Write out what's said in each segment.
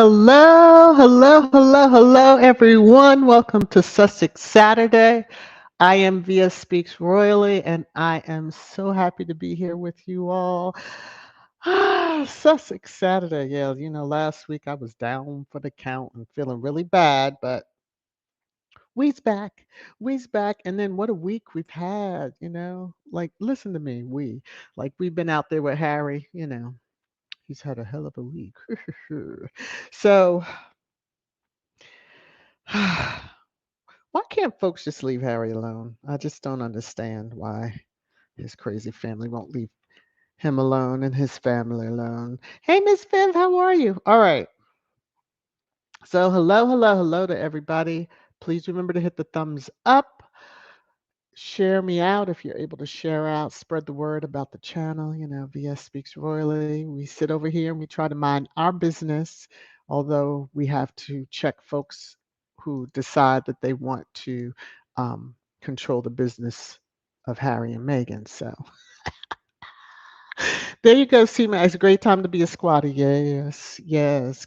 Hello, everyone. Welcome to Sussex Saturday. I am VS Speaks Royally, and I am so happy to be here with you all. Sussex Saturday. Yeah, last week I was down for the count and feeling really bad, but we's back. We's back. And then what a week we've had. Like, listen to me, like, we've been out there with Harry. He's had a hell of a week. So, why can't folks just leave Harry alone? I just don't understand why his crazy family won't leave him alone and his family alone. Hey, Miss Viv, how are you? All right. So, hello to everybody. Please remember to hit the thumbs up. Share me out if you're able to share out. Spread the word about the channel. VS Speaks Royally. We sit over here and we try to mind our business, although we have to check folks who decide that they want to control the business of Harry and Meghan. So there you go, Seema. It's a great time to be a squatter. Yes, yes.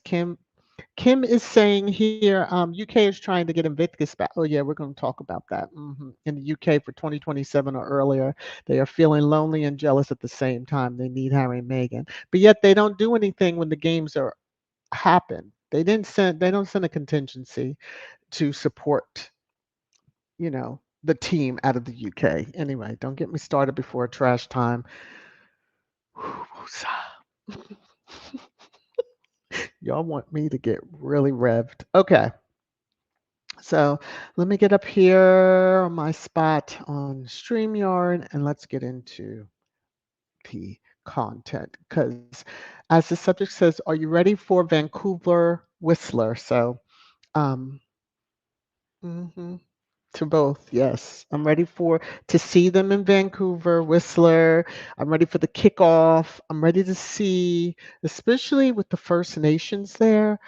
Kim is saying here, UK is trying to get Invictus back. Oh yeah, we're going to talk about that. In the UK for 2027 or earlier, they are feeling lonely and jealous at the same time. They need Harry and Meghan, but yet they don't do anything when the games are happen. They don't send a contingency to support, the team out of the UK. Anyway, don't get me started before trash time. Y'all want me to get really revved. Okay. So let me get up here on my spot on StreamYard and let's get into the content. Because as the subject says, are you ready for Vancouver Whistler? So, um, mhm, to both, yes. I'm ready to see them in Vancouver Whistler. I'm ready for the kickoff. I'm ready to see, especially with the First Nations there.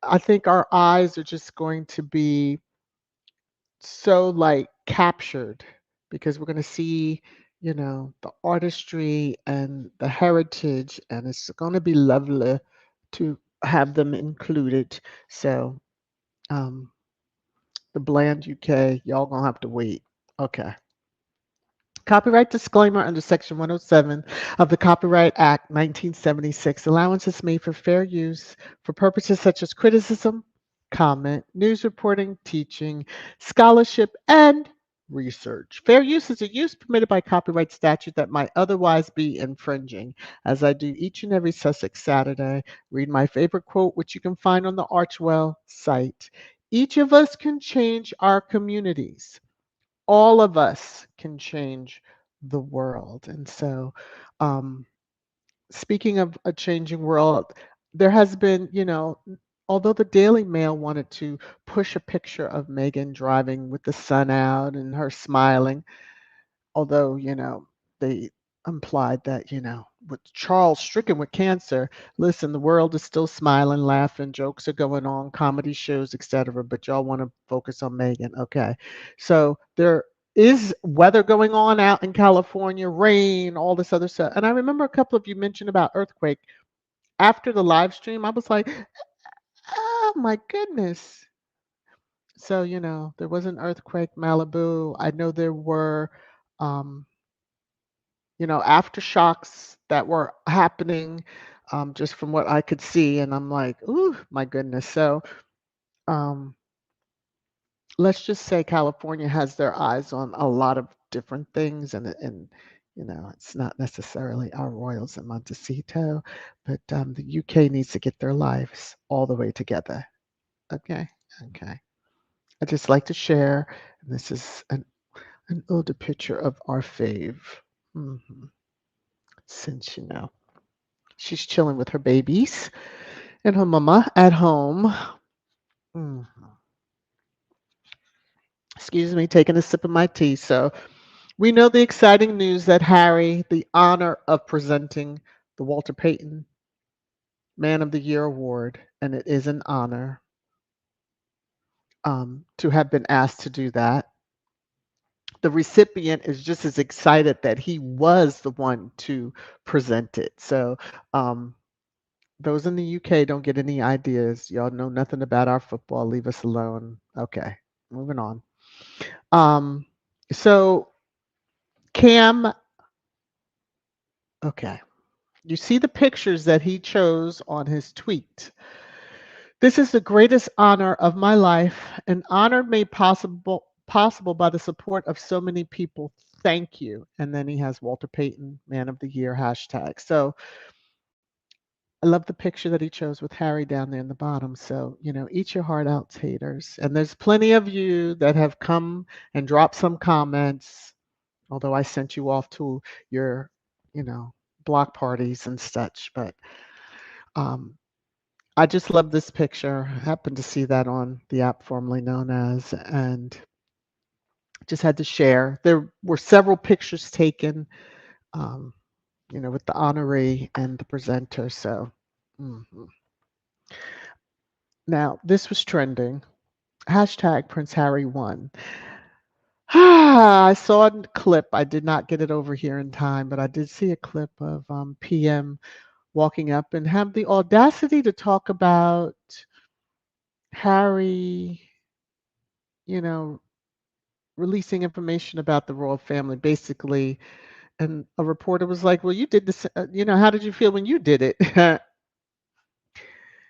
I think our eyes are just going to be so like captured because we're going to see the artistry and the heritage, and it's going to be lovely to have them included. So the bland UK, y'all gonna have to wait. Okay. Copyright disclaimer under Section 107 of the Copyright Act 1976. Allowance is made for fair use for purposes such as criticism, comment, news reporting, teaching, scholarship, and research. Fair use is a use permitted by copyright statute that might otherwise be infringing. As I do each and every Sussex Saturday, read my favorite quote, which you can find on the Archewell site. Each of us can change our communities. All of us can change the world. And so, um, speaking of a changing world, there has been, although the Daily Mail wanted to push a picture of Meghan driving with the sun out and her smiling, although, they implied that, with Charles stricken with cancer, listen, the world is still smiling, laughing, jokes are going on, comedy shows, etc. But y'all want to focus on Meghan. Okay. So there is weather going on out in California, rain, all this other stuff. And I remember a couple of you mentioned about earthquake. After the live stream, I was like, oh my goodness. So, there was an earthquake, Malibu. I know there were um, aftershocks that were happening, just from what I could see. And I'm like, ooh, my goodness. So um, let's just say California has their eyes on a lot of different things. And it's not necessarily our royals in Montecito, but the UK needs to get their lives all the way together. Okay. Okay. I just like to share. And this is an older picture of our fave. hmm Since, she's chilling with her babies and her mama at home. Mm. Excuse me, taking a sip of my tea. So, we know the exciting news that Harry, the honor of presenting the Walter Payton Man of the Year Award, and it is an honor to have been asked to do that. The recipient is just as excited that he was the one to present it. So, um, Those in the UK don't get any ideas. Y'all know nothing about our football. Leave us alone. Okay, moving on. Um, so Cam, okay. You see the pictures that he chose on his tweet. This is the greatest honor of my life, an honor made possible by the support of so many people. Thank you. And then he has Walter Payton, Man of the Year hashtag. So I love the picture that he chose with Harry down there in the bottom. So, eat your heart out, haters. And there's plenty of you that have come and dropped some comments, although I sent you off to your, you know, block parties and such. But um, I just love this picture. I happened to see that on the app formerly known as, and just had to share. There were several pictures taken, um, with the honoree and the presenter. So, mhm. Now this was trending. Hashtag Prince Harry won. I saw a clip. I did not get it over here in time, but I did see a clip of PM walking up and have the audacity to talk about Harry, you know, releasing information about the royal family, basically. And a reporter was like, "Well, you did this. How did you feel when you did it?"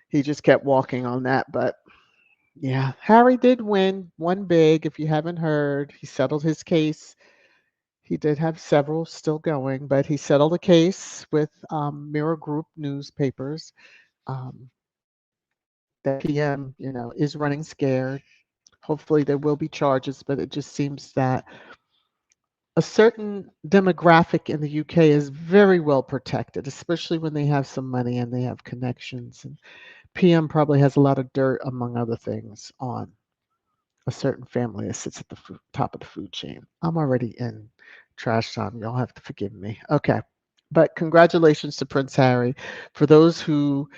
He just kept walking on that, but yeah, Harry did won big. If you haven't heard, he settled his case. He did have several still going, but he settled a case with Mirror Group newspapers. Um, that PM, is running scared. Hopefully, there will be charges, but it just seems that a certain demographic in the UK is very well protected, especially when they have some money and they have connections. And PM probably has a lot of dirt, among other things, on a certain family that sits at the top of the food chain. I'm already in trash time. Y'all have to forgive me. Okay. But congratulations to Prince Harry. For those who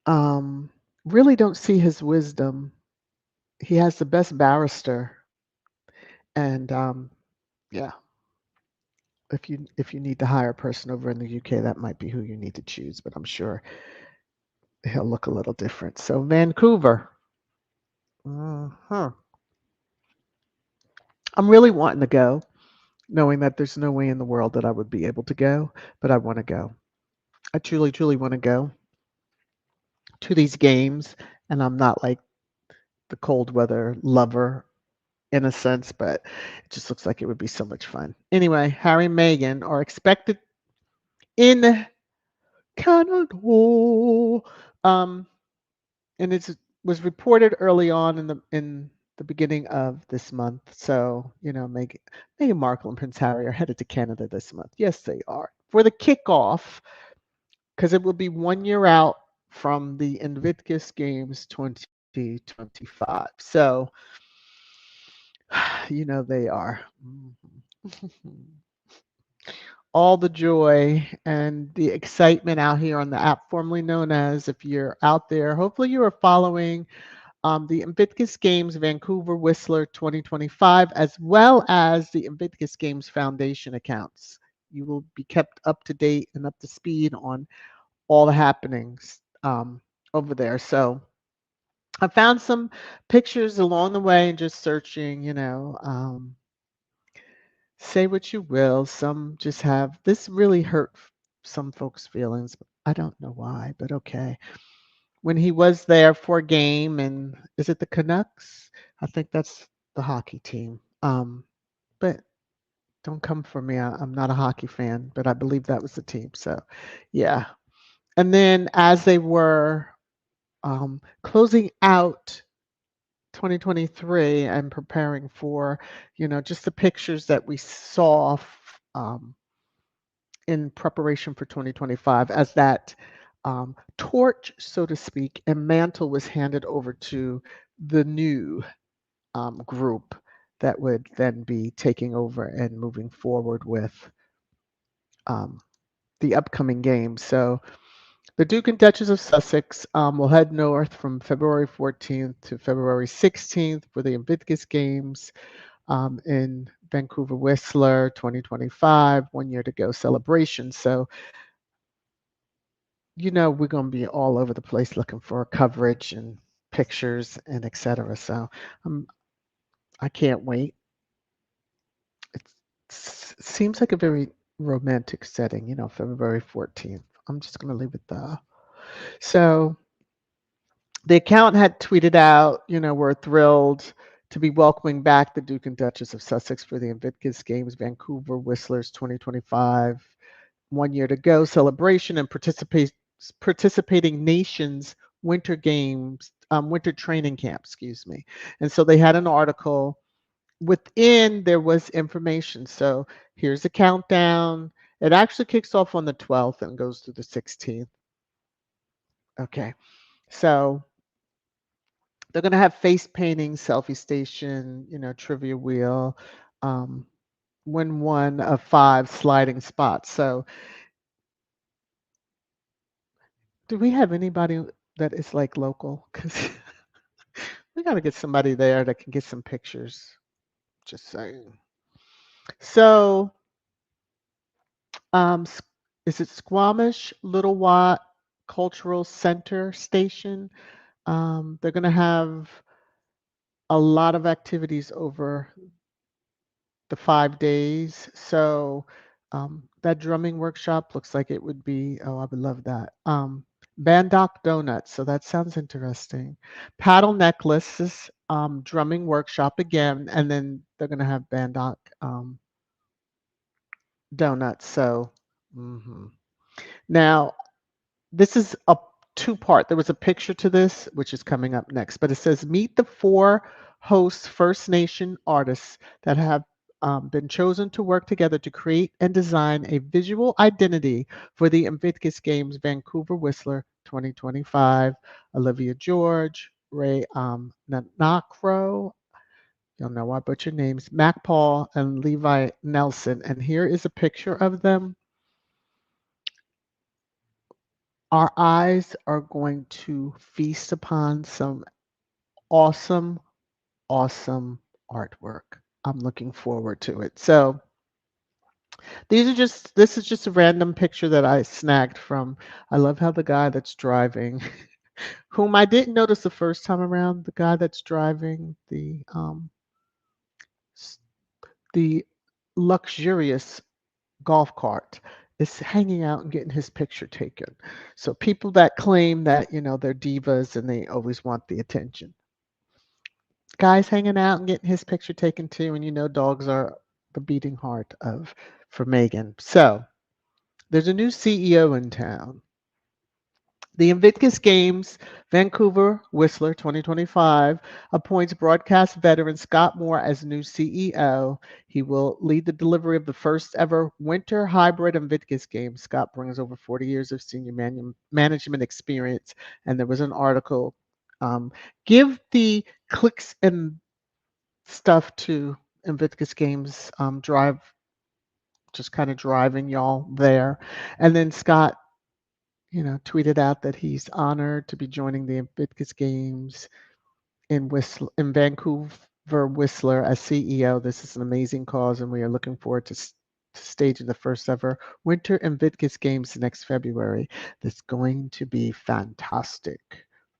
um, really don't see his wisdom, he has the best barrister. And yeah, if you need to hire a person over in the UK, that might be who you need to choose. But I'm sure he'll look a little different. So Vancouver. I'm really wanting to go, knowing that there's no way in the world that I would be able to go, but I want to go. I truly, truly want to go to these games, and I'm not like the cold weather lover in a sense, but it just looks like it would be so much fun. Anyway, Harry and Meghan are expected in Canada, um, and it was reported early on in the beginning of this month. So Meghan Markle and Prince Harry are headed to Canada this month. Yes, they are for the kickoff because it will be 1 year out from the Invictus Games 2025. So, they are. All the joy and the excitement out here on the app formerly known as, if you're out there, hopefully you are following the Invictus Games Vancouver Whistler 2025, as well as the Invictus Games Foundation accounts. You will be kept up to date and up to speed on all the happenings over there. So I found some pictures along the way and just searching, say what you will. Some just have this really hurt some folks' feelings. I don't know why, but okay. When he was there for a game, and is it the Canucks? I think that's the hockey team. But don't come for me. I'm not a hockey fan, but I believe that was the team. So, yeah. And then as they were closing out 2023 and preparing for, just the pictures that we saw um, in preparation for 2025 as that torch, so to speak, and mantle was handed over to the new group that would then be taking over and moving forward with um, the upcoming games. So the Duke and Duchess of Sussex will head north from February 14th to February 16th for the Invictus Games in Vancouver Whistler 2025, 1 year to go celebration. So we're going to be all over the place looking for coverage and pictures and etc. So um, I can't wait. It seems like a very romantic setting, February 14th. I'm just going to leave it there. So the account had tweeted out, we're thrilled to be welcoming back the Duke and Duchess of Sussex for the Invictus Games Vancouver Whistlers 2025. 1 year to go celebration and participating nations winter games, winter training camp, excuse me. And so they had an article. Within there was information. So here's a countdown. It actually kicks off on the 12th and goes through the 16th. Okay. So they're going to have face painting, selfie station, trivia wheel, um, win one of five sliding spots. So do we have anybody that is like local? Because we got to get somebody there that can get some pictures. Just saying. So, s- is it Squamish Little Watt Cultural Center Station? They're going to have a lot of activities over the 5 days. So, that drumming workshop looks like it would be, oh, I would love that. Bandock Donuts. So that sounds interesting. Paddle necklaces, drumming workshop again, and then they're going to have Bandock donuts. So, mhm. Now this is a two-part. There was a picture to this, which is coming up next, but it says meet the four host First Nation artists that have been chosen to work together to create and design a visual identity for the Invictus Games Vancouver Whistler 2025. Olivia George, Ray Nanakro, you'll know I butcher names, Mac Paul, and Levi Nelson. And here is a picture of them. Our eyes are going to feast upon some awesome, awesome artwork. I'm looking forward to it. So this is just a random picture that I snagged from. I love how the guy that's driving, whom I didn't notice the first time around, the guy that's driving s- the luxurious golf cart is hanging out and getting his picture taken. So people that claim that, they're divas and they always want the attention. Guy's hanging out and getting his picture taken too, and dogs are the beating heart of for Meghan. So there's a new CEO in town. The Invictus Games Vancouver Whistler 2025 appoints broadcast veteran Scott Moore as new CEO. He will lead the delivery of the first ever winter hybrid Invictus Games. Scott brings over 40 years of senior management experience, and there was an article. Give the clicks and stuff to Invictus Games drive, just kind of driving y'all there. And then Scott tweeted out that he's honored to be joining the Invictus Games in Vancouver Whistler as CEO. This is an amazing cause, and we are looking forward to staging the first ever Winter Invictus Games next February. That's going to be fantastic.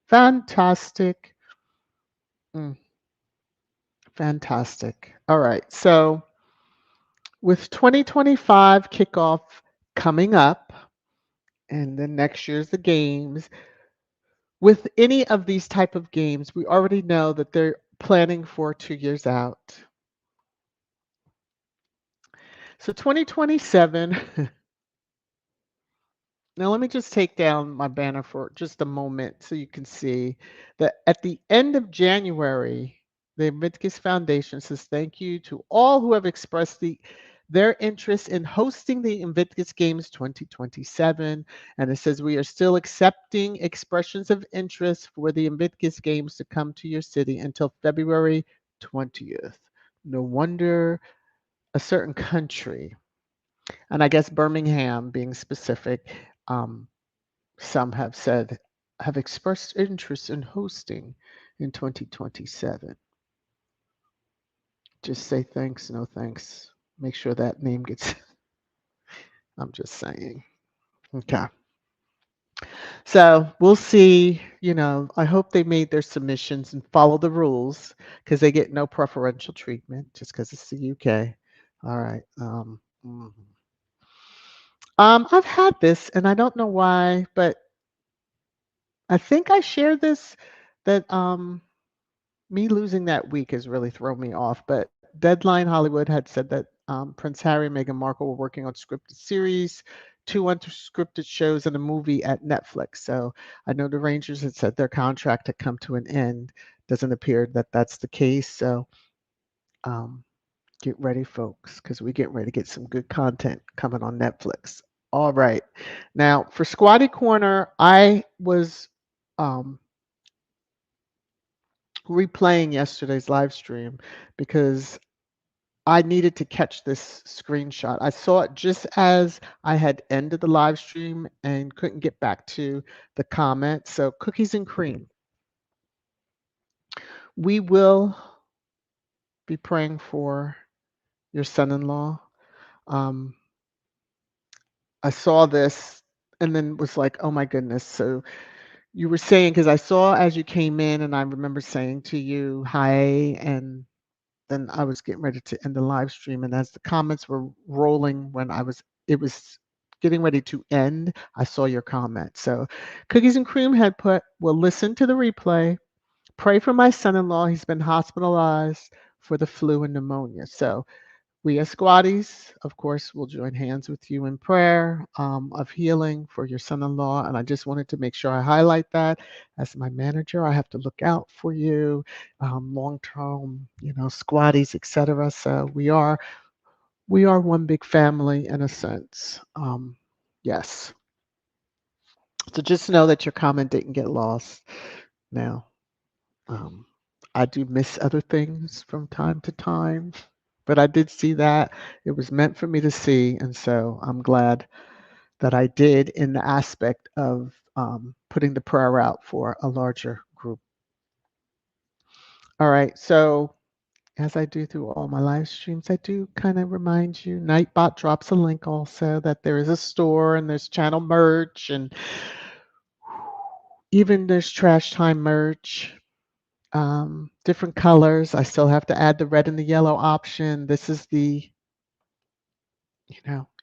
Fantastic. Mm, fantastic. All right. So with 2025 kickoff coming up, and then next year's the games, with any of these type of games, we already know that they're planning for 2 years out. So 2027, now let me just take down my banner for just a moment so you can see that at the end of January, the Invictus Foundation says thank you to all who have expressed their interest in hosting the Invictus Games 2027. And it says we are still accepting expressions of interest for the Invictus Games to come to your city until February 20th. No wonder a certain country, and I guess Birmingham being specific, um, some have expressed interest in hosting in 2027. Just say thanks, no thanks. Make sure that name gets, I'm just saying. Okay. So we'll see. I hope they made their submissions and follow the rules because they get no preferential treatment just because it's the UK. All right. I've had this, and I don't know why, but I think I shared this that me losing that week has really thrown me off. But Deadline Hollywood had said that Prince Harry and Meghan Markle were working on scripted series, two unscripted shows, and a movie at Netflix. So I know the Rangers had said their contract had come to an end. Doesn't appear that that's the case. So um, get ready, folks, because we're getting ready to get some good content coming on Netflix. All right. Now, for Squatty Corner, I was um, replaying yesterday's live stream because I needed to catch this screenshot. I saw it just as I had ended the live stream and couldn't get back to the comments. So, cookies and cream. We will be praying for your son in law. Um, I saw this and then was like, oh my goodness. So, you were saying, because I saw as you came in, and I remember saying to you, hi, and then I was getting ready to end the live stream, and as the comments were rolling when it was getting ready to end, I saw your comment. So Cookies and Cream had put, "Will listen to the replay. Pray for my son-in-law. He's been hospitalized for the flu and pneumonia." So we as squatties, of course, will join hands with you in prayer of healing for your son-in-law. And I just wanted to make sure I highlight that. As my manager, I have to look out for you, long-term, squatties, etc. So we are one big family in a sense. Yes. So just know that your comment didn't get lost. Now, um, I do miss other things from time to time, but I did see that. It was meant for me to see. And so I'm glad that I did in the aspect of putting the prayer out for a larger group. All right. So as I do through all my live streams, I do kind of remind you, Nightbot drops a link also that there is a store and there's channel merch and even there's trash time merch. Different colors. I still have to add the red and the yellow option. This is the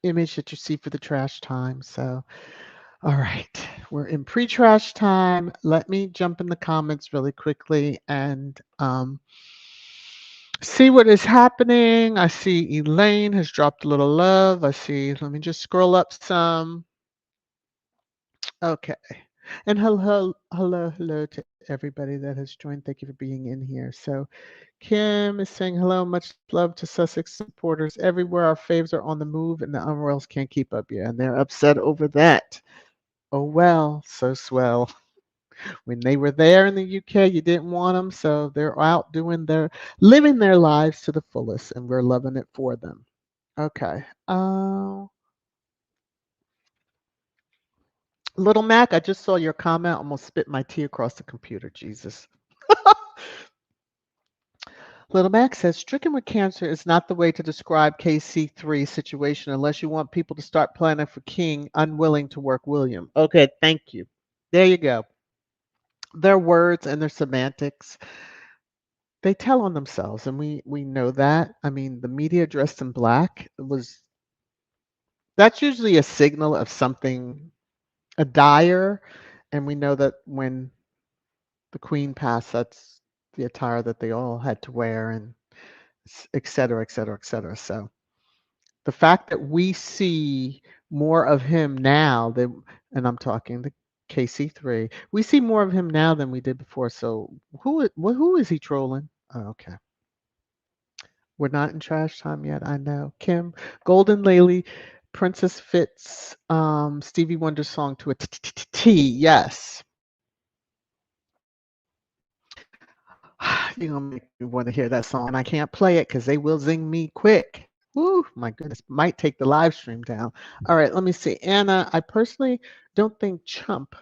image that you see for the trash time. So, all right, we're in pre-trash time. Let me jump in the comments really quickly and see what is happening. I see Elaine has dropped a little love. I see, let me just scroll up some. Okay. And hello to everybody that has joined. Thank you for being in here. So Kim is saying hello, much love to Sussex supporters everywhere. Our faves are on the move and the Unroyals can't keep up yet. And they're upset over that. Oh well, so swell. When they were there in the UK, you didn't want them, so they're out living their lives to the fullest, and we're loving it for them. Okay. Little Mac, I just saw your comment. Almost spit my tea across the computer. Jesus. Little Mac says, stricken with cancer is not the way to describe KC3 situation unless you want people to start planning for King, unwilling to work William. Okay, thank you. There you go. Their words and their semantics, they tell on themselves, and we know that. I mean, the media dressed in black that's usually a signal of something, a dire, and we know that when the Queen passed, that's the attire that they all had to wear, and et cetera, et cetera, et cetera. So the fact that we see more of him now than, and I'm talking the KC3, we see more of him now than we did before. So who is he trolling? Oh, okay. We're not in trash time yet. I know. Kim, Golden Lily, Princess Fits, Stevie Wonder song to a T. Yes. You're gonna make me want to hear that song, and I can't play it because they will zing me quick. Woo, my goodness, might take the live stream down. All right, let me see. Anna, I personally don't think Chump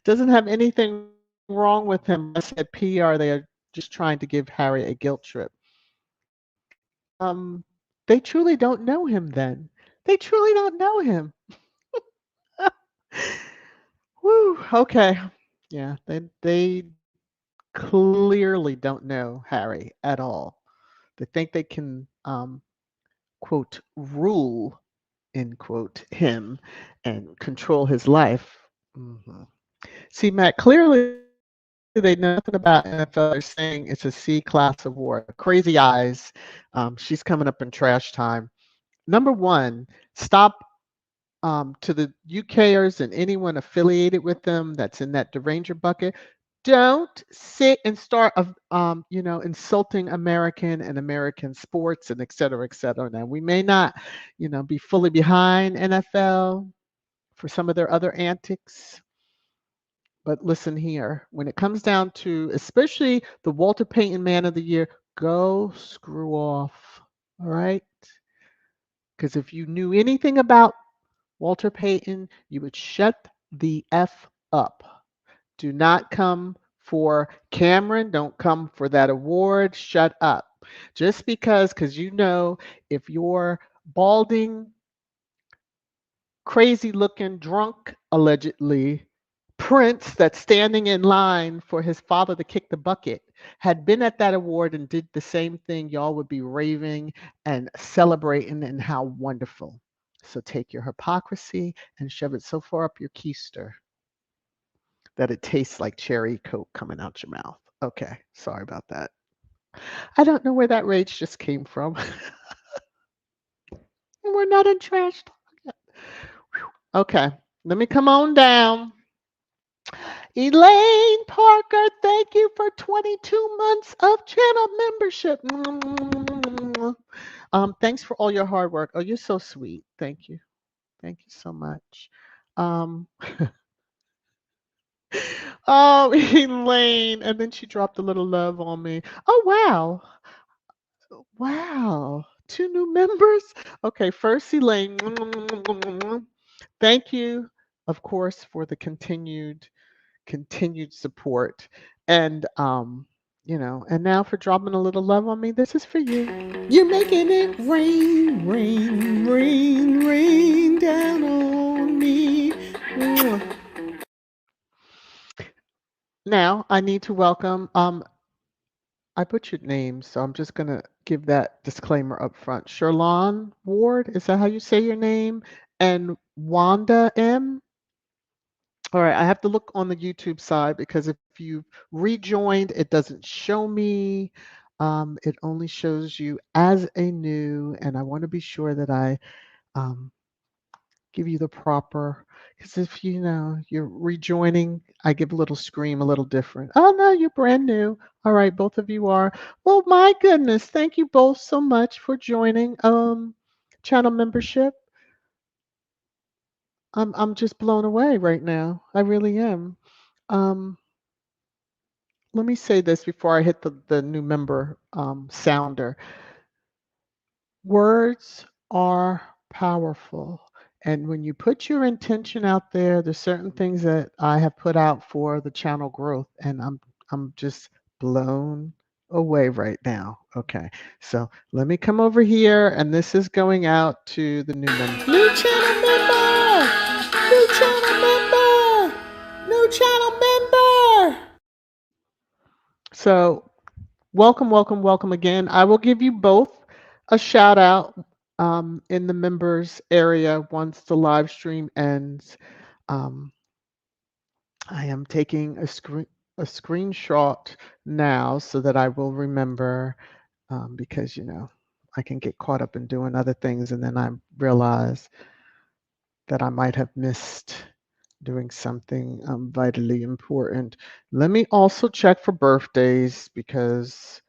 doesn't have anything wrong with him. I said PR, they are just trying to give Harry a guilt trip. They truly don't know him then. They truly don't know him. Woo. Okay. Yeah, they clearly don't know Harry at all. They think they can quote rule end quote him and control his life. See, Matt, clearly they know nothing about NFL. They're saying it's a C class award. Crazy eyes. She's coming up in trash time. Number one, stop to the UKers and anyone affiliated with them that's in that deranger bucket. Don't sit and start, insulting American and American sports and et cetera, et cetera. Now, we may not, be fully behind NFL for some of their other antics. But listen here, when it comes down to especially the Walter Payton Man of the Year, go screw off. All right? Because if you knew anything about Walter Payton, you would shut the F up. Do not come for Cameron. Don't come for that award. Shut up. Just because if you're balding, crazy looking drunk, allegedly, Prince that's standing in line for his father to kick the bucket had been at that award and did the same thing, y'all would be raving and celebrating and how wonderful. So take your hypocrisy and shove it so far up your keister that it tastes like cherry coke coming out your mouth. Okay, sorry about that. I don't know where that rage just came from. We're not in trash talk yet. Okay, let me come on down. Elaine Parker, thank you for 22 months of channel membership. Thanks for all your hard work. Oh, you're so sweet. Thank you. Thank you so much. Um, oh, Elaine. And then she dropped a little love on me. Oh, wow. Wow. Two new members. Okay, first, Elaine. Thank you, of course, for the continued support. And and now for dropping a little love on me. This is for you. You're making it rain, rain, rain, rain down on me. Mwah. Now I need to welcome I butchered names, so I'm just gonna give that disclaimer up front. Sherlon Ward, is that how you say your name? And Wanda M. All right, I have to look on the YouTube side because if you rejoined, it doesn't show me. It only shows you as a new, and I want to be sure that I um, give you the proper. Because if you're rejoining, I give a little scream, a little different. Oh no, you're brand new. All right, both of you are. Well, my goodness, thank you both so much for joining channel membership. I'm just blown away right now. I really am. Um, Let me say this before I hit the new member sounder. Words are powerful. And when you put your intention out there, there's certain things that I have put out for the channel growth, and I'm just blown away right now. Okay, so let me come over here, and this is going out to the new member. New channel member! New channel member! New channel member! So welcome, welcome, welcome again. I will give you both a shout out in the members area once the live stream ends. Um, I am taking a screenshot now so that I will remember because I can get caught up in doing other things and then I realize that I might have missed doing something vitally important. Let me also check for birthdays because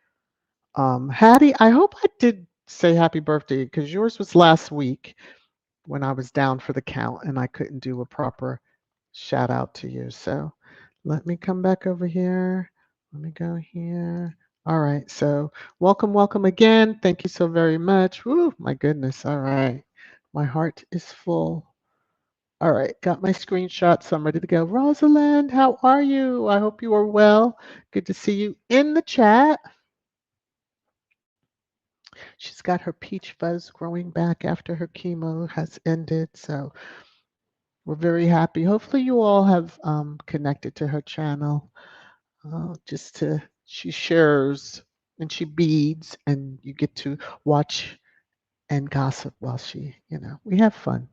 Hattie, I hope I did say happy birthday because yours was last week when I was down for the count and I couldn't do a proper shout out to you. So let me come back over here. Let me go here. All right. So welcome, welcome again. Thank you so very much. Woo, my goodness. All right. My heart is full. All right. Got my screenshot. So I'm ready to go. Rosalind, how are you? I hope you are well. Good to see you in the chat. She's got her peach fuzz growing back after her chemo has ended. So We're very happy. Hopefully, you all have connected to her channel. Just to she shares and she beads, and you get to watch and gossip while we have fun.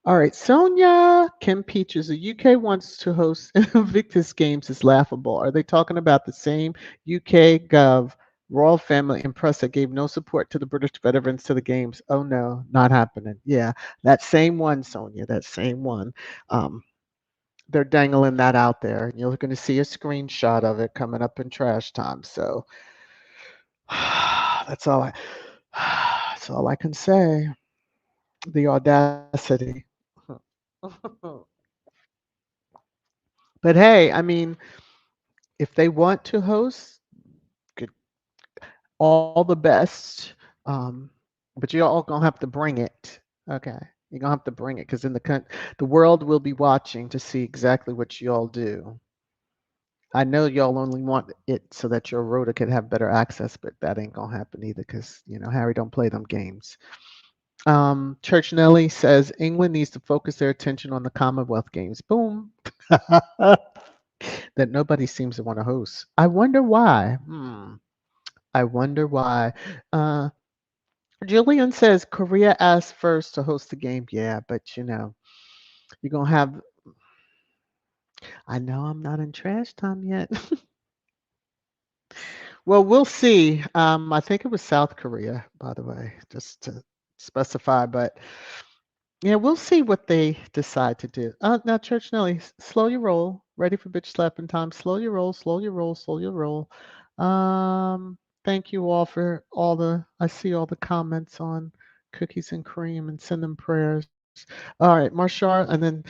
All right, Sonia Kim Peaches, the UK wants to host Invictus Games is laughable. Are they talking about the same UK Gov royal family and press that gave no support to the British veterans to the games? Oh no, not happening. Yeah, that same one, Sonia, that same one. Um, they're dangling that out there, and you're going to see a screenshot of it coming up in trash time. So that's all I. That's all I can say. The audacity. But hey, I mean, if they want to host, good, all the best. Um, but you're all gonna have to bring it. Okay, you're gonna have to bring it because the world will be watching to see exactly what you all do. I know y'all only want it so that your rota can have better access, but that ain't gonna happen either because Harry don't play them games. Church Nelly says England needs to focus their attention on the Commonwealth Games. Boom. That nobody seems to want to host. I wonder why. I wonder why. Uh, Julian says Korea asked first to host the game. Yeah, but you're gonna have. I know I'm not in trash time yet. Well, we'll see. I think it was South Korea, by the way, just to specify. But yeah, we'll see what they decide to do. Now, Church Nelly, slow your roll. Ready for bitch slapping time. Slow your roll, slow your roll, slow your roll. Thank you all for I see all the comments on cookies and cream and send them prayers. All right, Marshall, and then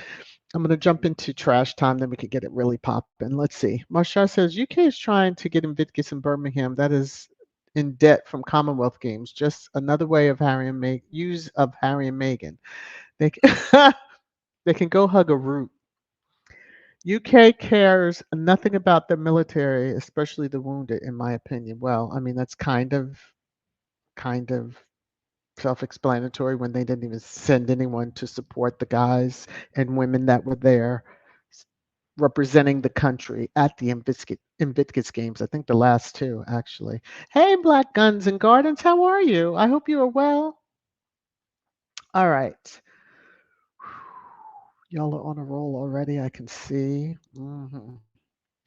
I'm going to jump into trash time, then we could get it really popping. Let's see. Marshall says UK is trying to get Invictus in Birmingham. That is in debt from Commonwealth Games. Just another way of use of Harry and Meghan. They can, they can go hug a root. UK cares nothing about the military, especially the wounded, in my opinion. Well, I mean that's kind of self-explanatory when they didn't even send anyone to support the guys and women that were there representing the country at the Invictus Games. I think the last two, actually. Hey, Black Guns and Gardens, how are you? I hope you are well. All right. Y'all are on a roll already, I can see.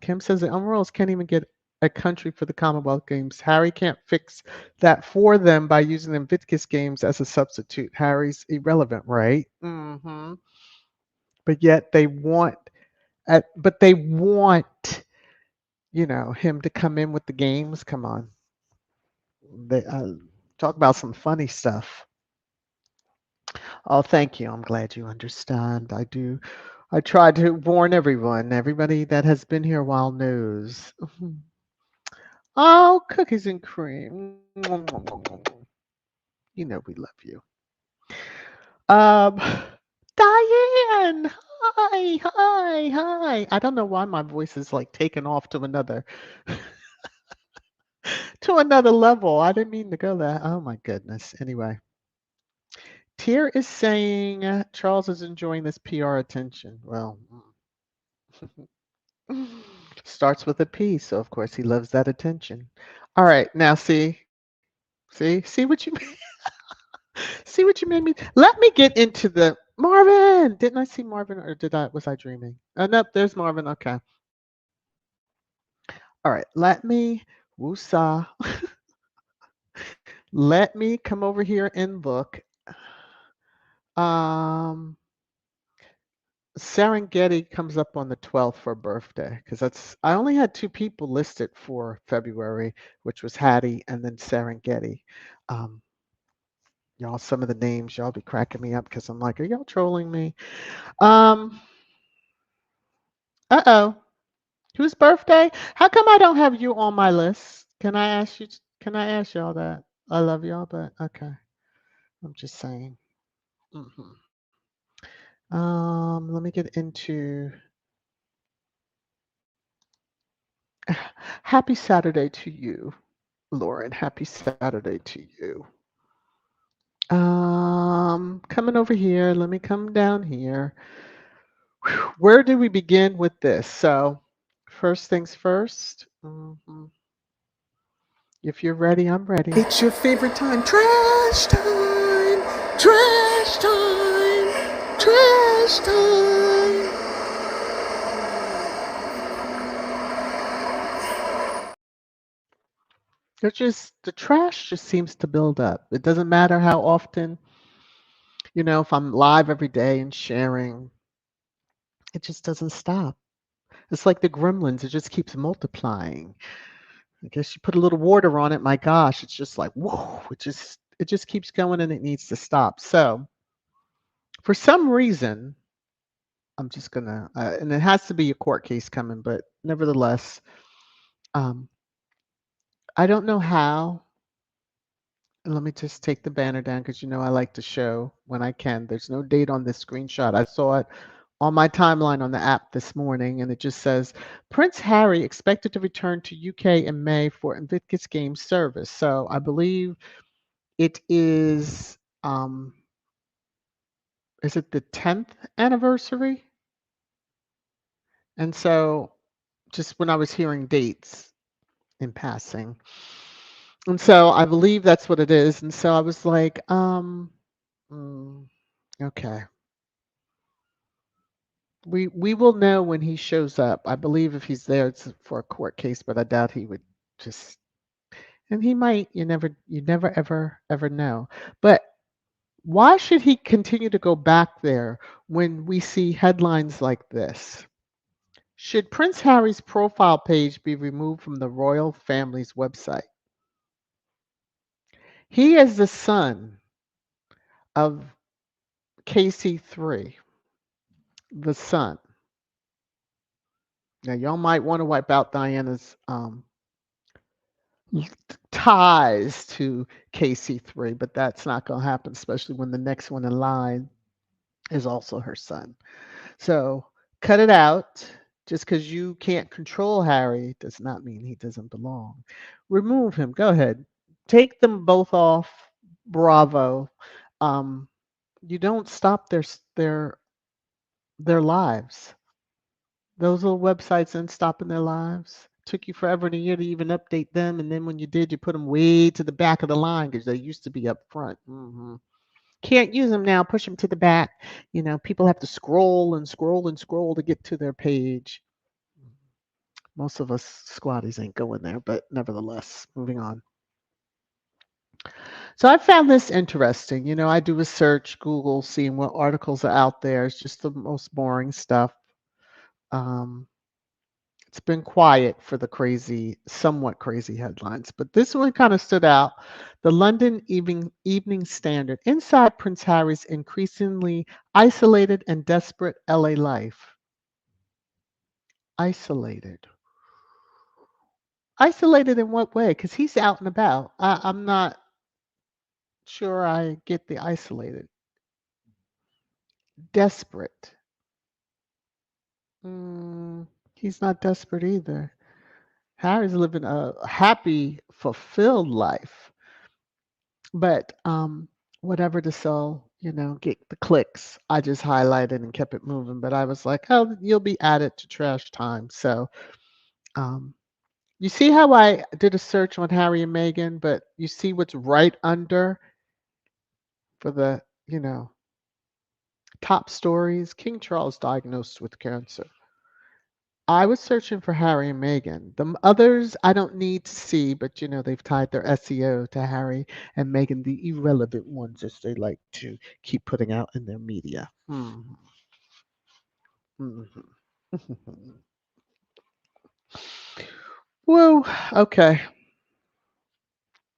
Kim says the Umrals can't even get a country for the Commonwealth Games. Harry can't fix that for them by using the Invictus Games as a substitute. Harry's irrelevant, right? But yet they want him to come in with the games. Come on, they talk about some funny stuff. Oh, thank you. I'm glad you understand. I do. I try to warn everyone. Everybody that has been here a while knows. Oh, cookies and cream. You know we love you. Um, Diane. Hi, hi, hi. I don't know why my voice is like taken off to another level. I didn't mean to go there. Oh my goodness. Anyway, Tier is saying Charles is enjoying this PR attention. Well, starts with a P, so of course he loves that attention. All right, now see what you see what you made me. Let me get into the Marvin. Didn't I see Marvin, or was I dreaming? Nope, there's Marvin. Okay. All right, let me woosah. Let me come over here and look. Um, Serengeti comes up on the 12th for birthday because I only had two people listed for February, which was Hattie and then Serengeti. Um, y'all, some of the names y'all be cracking me up because I'm like, are y'all trolling me? Um, uh-oh, whose birthday? How come I don't have you on my list? Can I ask you? Can I ask y'all that? I love y'all, but okay, I'm just saying. hmm Let me get into. Happy Saturday to you, Lauren. Happy Saturday to you. coming over here. Let me come down here. Where do we begin with this? So, first things first. If you're ready, I'm ready. It's your favorite time. Trash time. Trash time. Trash time. The trash just seems to build up. It doesn't matter how often, if I'm live every day and sharing, it just doesn't stop. It's like the gremlins, it just keeps multiplying. I guess you put a little water on it, my gosh, it's just like, whoa, it just keeps going and it needs to stop. So, for some reason, I'm just gonna, and it has to be a court case coming, but nevertheless, um, I don't know how. And let me just take the banner down because I like to show when I can. There's no date on this screenshot. I saw it on my timeline on the app this morning, and it just says Prince Harry expected to return to UK in May for Invictus Games service. So I believe it is it the 10th anniversary? And so just when I was hearing dates in passing. And so I believe that's what it is. And so I was like, mm, okay. We will know when he shows up. I believe if he's there, it's for a court case, but I doubt he would just. And he might. You never ever know. But why should he continue to go back there when we see headlines like this? Should Prince Harry's profile page be removed from the royal family's website? He is the son of KC3, the son. Now, y'all might want to wipe out Diana's ties to KC3, but that's not going to happen, especially when the next one in line is also her son. So cut it out. Just because you can't control Harry does not mean he doesn't belong. Remove him. Go ahead. Take them both off. Bravo. Um, you don't stop their lives. Those little websites ain't stopping their lives. Took you forever and a year to even update them, and then when you did, you put them way to the back of the line because they used to be up front. Can't use them now. Push them to the back. People have to scroll and scroll and scroll to get to their page. Most of us squatties ain't going there, but nevertheless, moving on. So I found this interesting. I do a search, Google, seeing what articles are out there. It's just the most boring stuff. Um, It's been quiet for the somewhat crazy headlines, but this one kind of stood out. The London Evening Standard: Inside Prince Harry's increasingly isolated and desperate LA life. Isolated. Isolated in what way? Because he's out and about. I'm not sure I get the isolated. Desperate. He's not desperate either. Harry's living a happy, fulfilled life. But whatever to sell, get the clicks. I just highlighted and kept it moving. But I was like, oh, you'll be added to trash time. So um, you see how I did a search on Harry and Meghan, but you see what's right under for the, top stories. King Charles diagnosed with cancer. I was searching for Harry and Meghan. The others I don't need to see, but they've tied their SEO to Harry and Meghan, the irrelevant ones, as they like to keep putting out in their media. Whoa. Okay.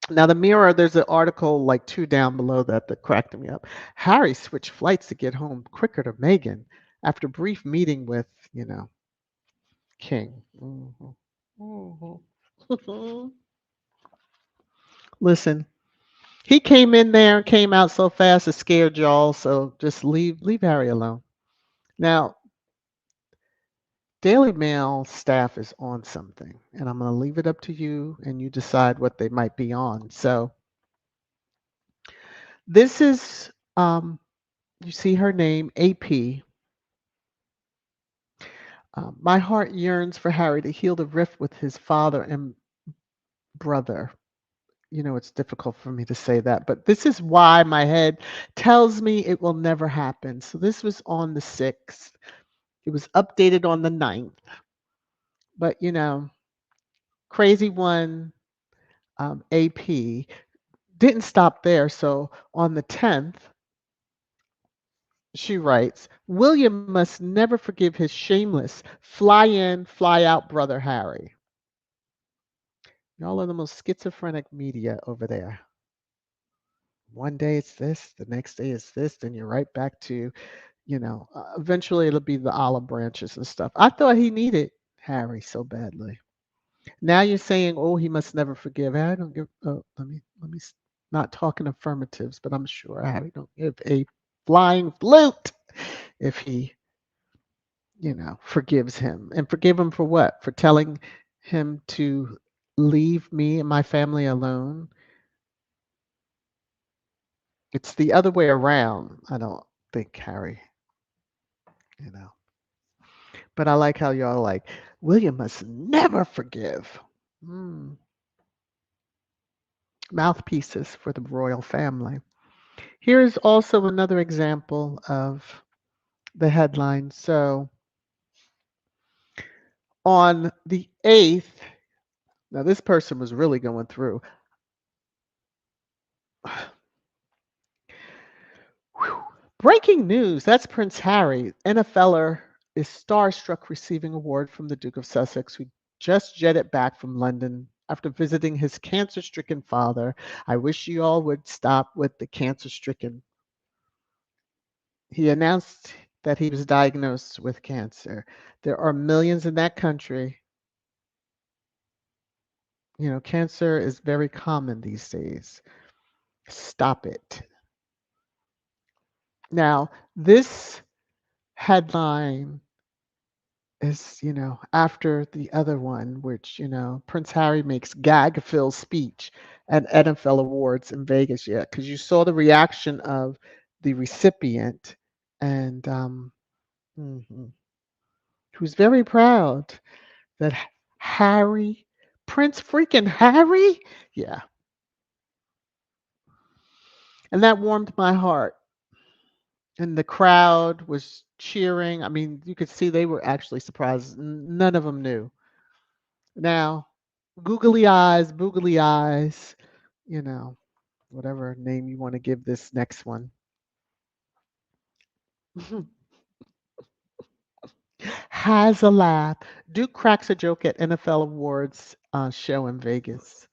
Now the Mirror, there's an article like two down below that cracked me up. Harry switched flights to get home quicker to Meghan after brief meeting with, King. Listen, he came in there and came out so fast it scared y'all. So just leave Harry alone. Now, Daily Mail staff is on something, and I'm going to leave it up to you, and you decide what they might be on. So this is Um, you see her name, AP. My heart yearns for Harry to heal the rift with his father and brother. It's difficult for me to say that, but this is why my head tells me it will never happen. So this was on the 6th. It was updated on the 9th. But, crazy one, AP, didn't stop there. So on the 10th, she writes, William must never forgive his shameless fly in, fly out brother Harry. Y'all are the most schizophrenic media over there. One day it's this, the next day it's this, then you're right back to, eventually it'll be the olive branches and stuff. I thought he needed Harry so badly. Now you're saying, oh, he must never forgive. Harry don't give, oh, not talking affirmatives, but I'm sure Harry don't give a flying flute if he, forgives him. And forgive him for what? For telling him to leave me and my family alone. It's the other way around. I don't think Harry, you know. But I like how y'all like, William must never forgive. Mm, mouthpieces for the royal family. Here's also another example of the headline. So on the 8th, now this person was really going through. Whew. Breaking news. That's Prince Harry. NFLer is starstruck receiving award from the Duke of Sussex, who just jetted back from London after visiting his cancer-stricken father. I wish you all would stop with the cancer-stricken. He announced that he was diagnosed with cancer. There are millions in that country. Cancer is very common these days. Stop it. Now, this headline is, after the other one, which, Prince Harry makes gag-filled speech at NFL Awards in Vegas yet, because you saw the reaction of the recipient, and mhm, who's very proud that Harry, Prince freaking Harry, yeah, and that warmed my heart. And the crowd was cheering. I mean, you could see they were actually surprised. None of them knew. Now, googly eyes, you know, whatever name you want to give this next one, has a laugh. Duke cracks a joke at NFL Awards show in Vegas.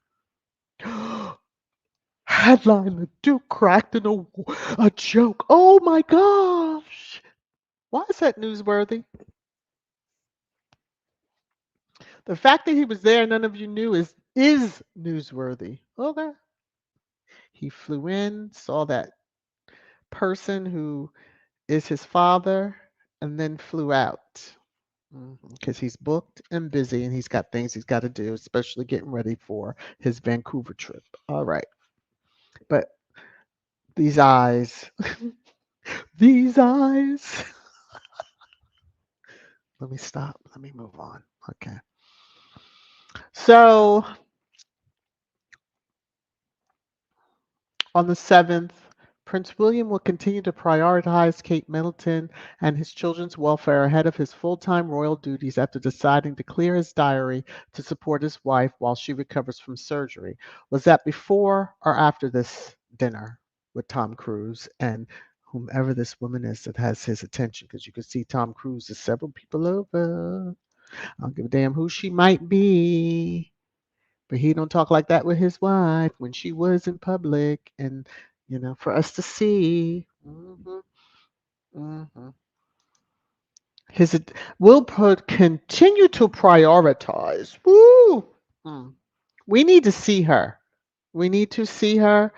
Headline: The Duke cracked a joke. Oh my gosh! Why is that newsworthy? The fact that he was there and none of you knew is newsworthy. Okay. He flew in, saw that person who is his father, and then flew out because he's booked and busy and he's got things he's got to do, especially getting ready for his Vancouver trip. All right. But these eyes, these eyes. Let me stop. Let me move on. Okay. So on the 7th, Prince William will continue to prioritize Kate Middleton and his children's welfare ahead of his full-time royal duties after deciding to clear his diary to support his wife while she recovers from surgery. Was that before or after this dinner with Tom Cruise and whomever this woman is that has his attention? Because you can see Tom Cruise is several people over. I don't give a damn who she might be. But he don't talk like that with his wife when she was in public, and for us to see. Hmm. His will continue to prioritize. Woo! Mm. We need to see her. We need to see her.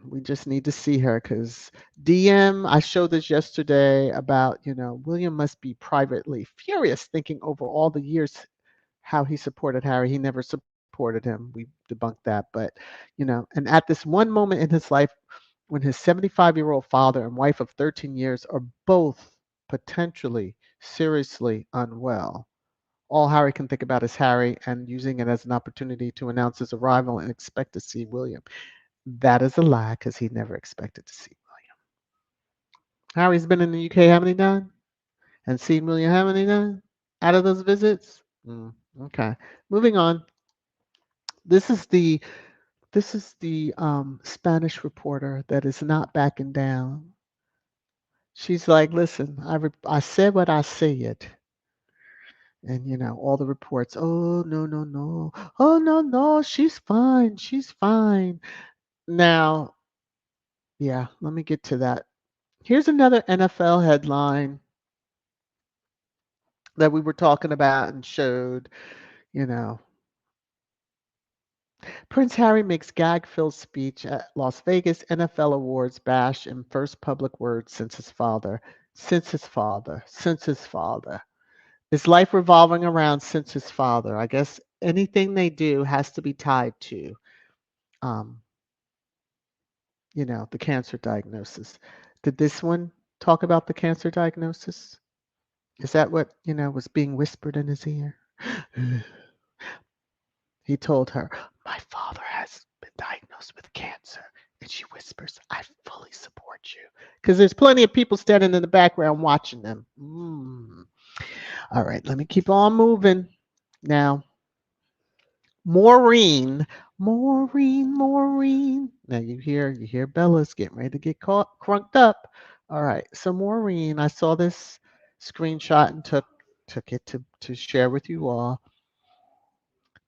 We just need to see her because DM. I showed this yesterday about William must be privately furious, thinking over all the years how he supported Harry. He never supported him. We debunked that. But, and at this one moment in his life, when his 75-year-old father and wife of 13 years are both potentially seriously unwell. All Harry can think about is Harry and using it as an opportunity to announce his arrival and expect to see William. That is a lie because he never expected to see William. Harry's been in the UK how many times? And seen William how many times out of those visits? Okay. Moving on. This is the Spanish reporter that is not backing down. She's like, listen, I said what I said. And, all the reports, oh, no, no, no. Oh, no, no, she's fine. She's fine. Now, yeah, let me get to that. Here's another NFL headline that we were talking about and showed, you know. Prince Harry makes gag-filled speech at Las Vegas NFL Awards bash in first public words since his father. Since his father. Since his father. His life revolving around since his father. I guess anything they do has to be tied to, um, the cancer diagnosis. Did this one talk about the cancer diagnosis? Is that what, was being whispered in his ear? He told her, my father has been diagnosed with cancer. And she whispers, I fully support you. Because there's plenty of people standing in the background watching them. All right, let me keep on moving. Now, Maureen. Now you hear Bella's getting ready to get caught crunked up. All right, so Maureen, I saw this screenshot and took it to share with you all.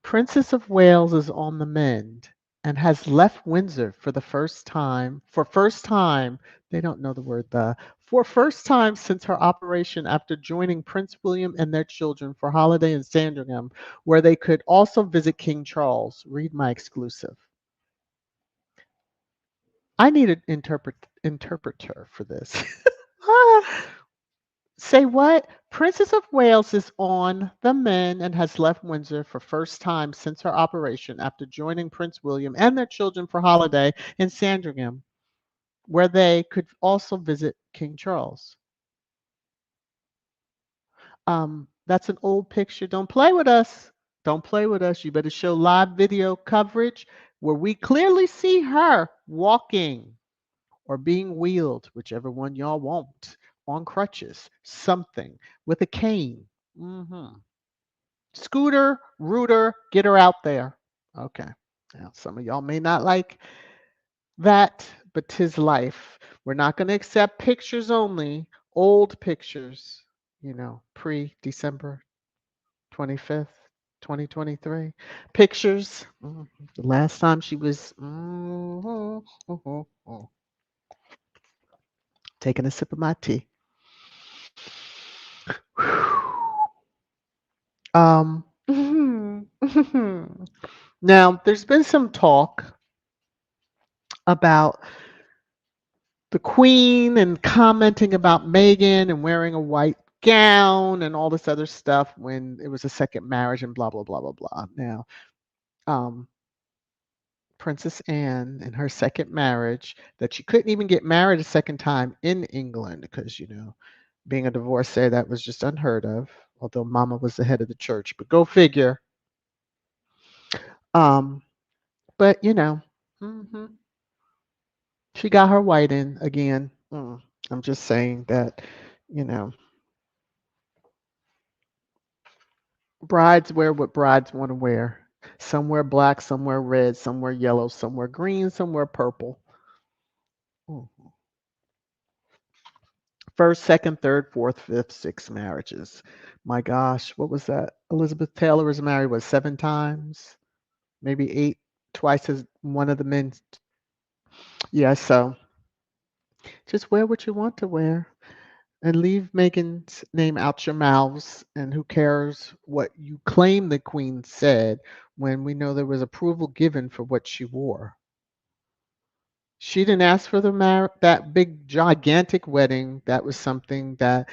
Princess of Wales is on the mend and has left Windsor for the first time. For first time, they don't know the word the. For first time since her operation after joining Prince William and their children for holiday in Sandringham, where they could also visit King Charles. Read my exclusive. I need an interpreter for this. Say what? Princess of Wales is on the mend and has left Windsor for first time since her operation after joining Prince William and their children for holiday in Sandringham, where they could also visit King Charles. That's an old picture. Don't play with us. Don't play with us. You better show live video coverage where we clearly see her walking or being wheeled, whichever one y'all want, on crutches, something with a cane. Scooter, Rooter, get her out there. Okay. Now, some of y'all may not like that, but 'tis life. We're not going to accept pictures only, old pictures, pre December 25th, 2023. Pictures. The last time she was taking a sip of my tea. Um, now, there's been some talk about the Queen and commenting about Meghan and wearing a white gown and all this other stuff when it was a second marriage and blah, blah, blah, blah, blah. Now, um, Princess Anne in her second marriage, that she couldn't even get married a second time in England because, being a divorcee, that was just unheard of, although Mama was the head of the church. But go figure. Um, but, she got her white in again. I'm just saying that, you know, brides wear what brides want to wear. Some wear black, some wear red, some wear yellow, some wear green, some wear purple. Mm. First, second, third, fourth, fifth, sixth marriages. My gosh, what was that? Elizabeth Taylor was married, what, 7 times? Maybe 8, twice as one of the men. Yeah, so just wear what you want to wear. And leave Meghan's name out your mouths. And who cares what you claim the Queen said when we know there was approval given for what she wore? She didn't ask for that big, gigantic wedding. That was something that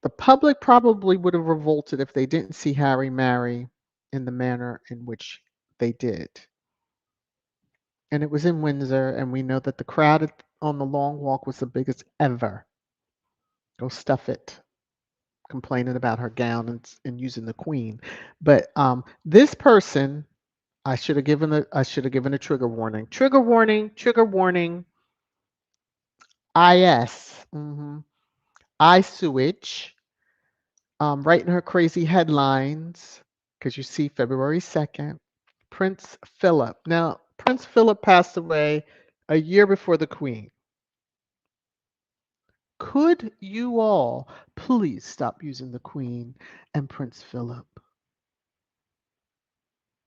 the public probably would have revolted if they didn't see Harry marry in the manner in which they did. and it was in Windsor, and we know that the crowd on the long walk was the biggest ever. Go stuff it. Complaining about her gown and using the queen. But this person, I should have given a trigger warning. Trigger warning. Trigger warning. IS. I sewage. Writing her crazy headlines because you see February 2nd. Prince Philip. Now, Prince Philip passed away a year before the Queen. Could you all please stop using the Queen and Prince Philip?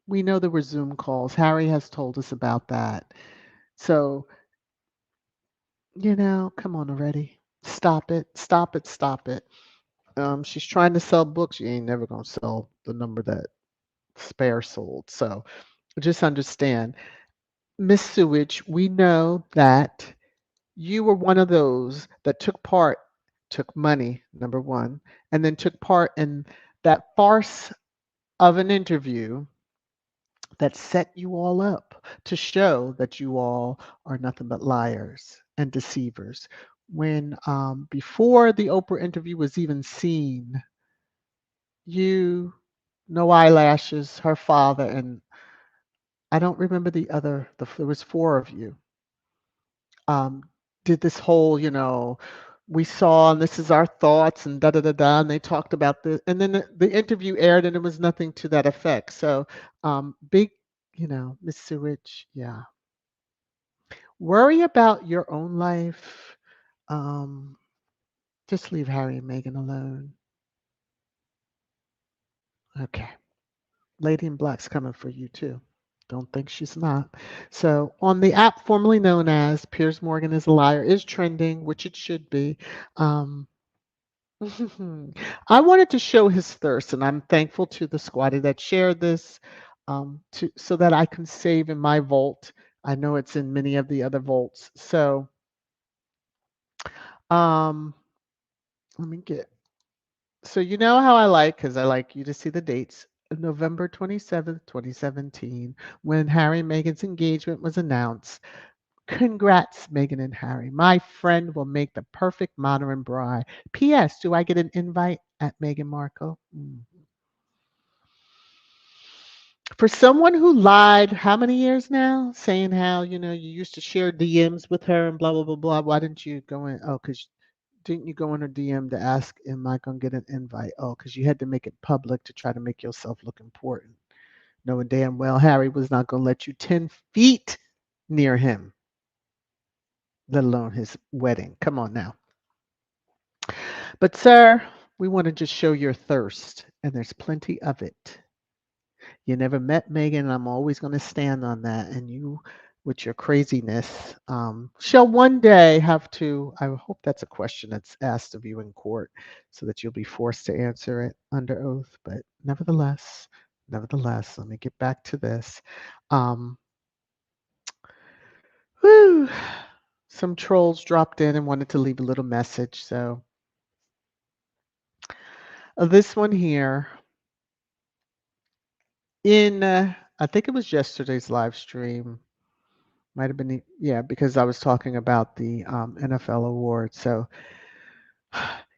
We know there were Zoom calls. Harry has told us about that. So, come on already. Stop it. Stop it. Stop it. She's trying to sell books. You ain't never gonna sell the number that Spare sold. So just understand, Miss Sewage, we know that you were one of those that took money, number one, and then took part in that farce of an interview that set you all up to show that you all are nothing but liars and deceivers. When before the Oprah interview was even seen, you, no eyelashes, her father, and I don't remember there was four of you, um, did this whole, we saw and this is our thoughts and da da da da, and they talked about this, and then the interview aired and it was nothing to that effect. So, big, Miss Sewage, yeah, worry about your own life. Um, just leave Harry and Meghan alone. Okay. Lady in Black's coming for you too. Don't think she's not. So on the app formerly known as Piers Morgan is a Liar is trending, which it should be. Um, I wanted to show his thirst, and I'm thankful to the squatty that shared this so that I can save in my vault. I know it's in many of the other vaults. So um, let me get. So you know how because I like you to see the dates. November 27th, 2017, when Harry and Meghan's engagement was announced. Congrats, Meghan and Harry. My friend will make the perfect modern bride. P.S. Do I get an invite at Meghan Markle? For someone who lied, how many years now? Saying how, you used to share DMs with her and blah, blah, blah, blah. Why didn't you go in? Oh, because didn't you go in her DM to ask, am I going to get an invite? Oh, because you had to make it public to try to make yourself look important, knowing damn well Harry was not going to let you 10 feet near him, let alone his wedding. Come on now. But, sir, we want to just show your thirst, and there's plenty of it. You never met Megan, and I'm always going to stand on that. And you, with your craziness, shall one day have to. I hope that's a question that's asked of you in court so that you'll be forced to answer it under oath. But nevertheless, let me get back to this. Um, whew, some trolls dropped in and wanted to leave a little message. So this one here in, I think it was yesterday's live stream. Might have been, yeah, because I was talking about the NFL awards. So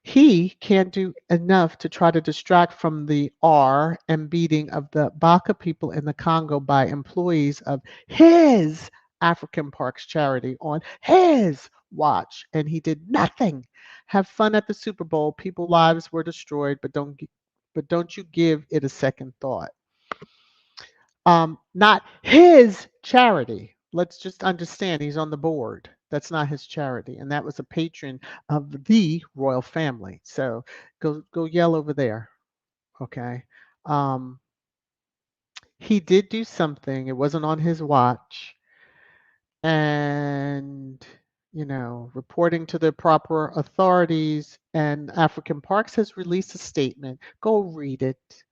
he can't do enough to try to distract from the R and beating of the Baka people in the Congo by employees of his African Parks charity on his watch, and he did nothing. Have fun at the Super Bowl. People's lives were destroyed, but don't you give it a second thought. Not his charity. Let's just understand he's on the board. That's not his charity, and that was a patron of the royal family. So go yell over there, okay? Um, he did do something. It wasn't on his watch, and reporting to the proper authorities. And African Parks has released a statement. Go read it.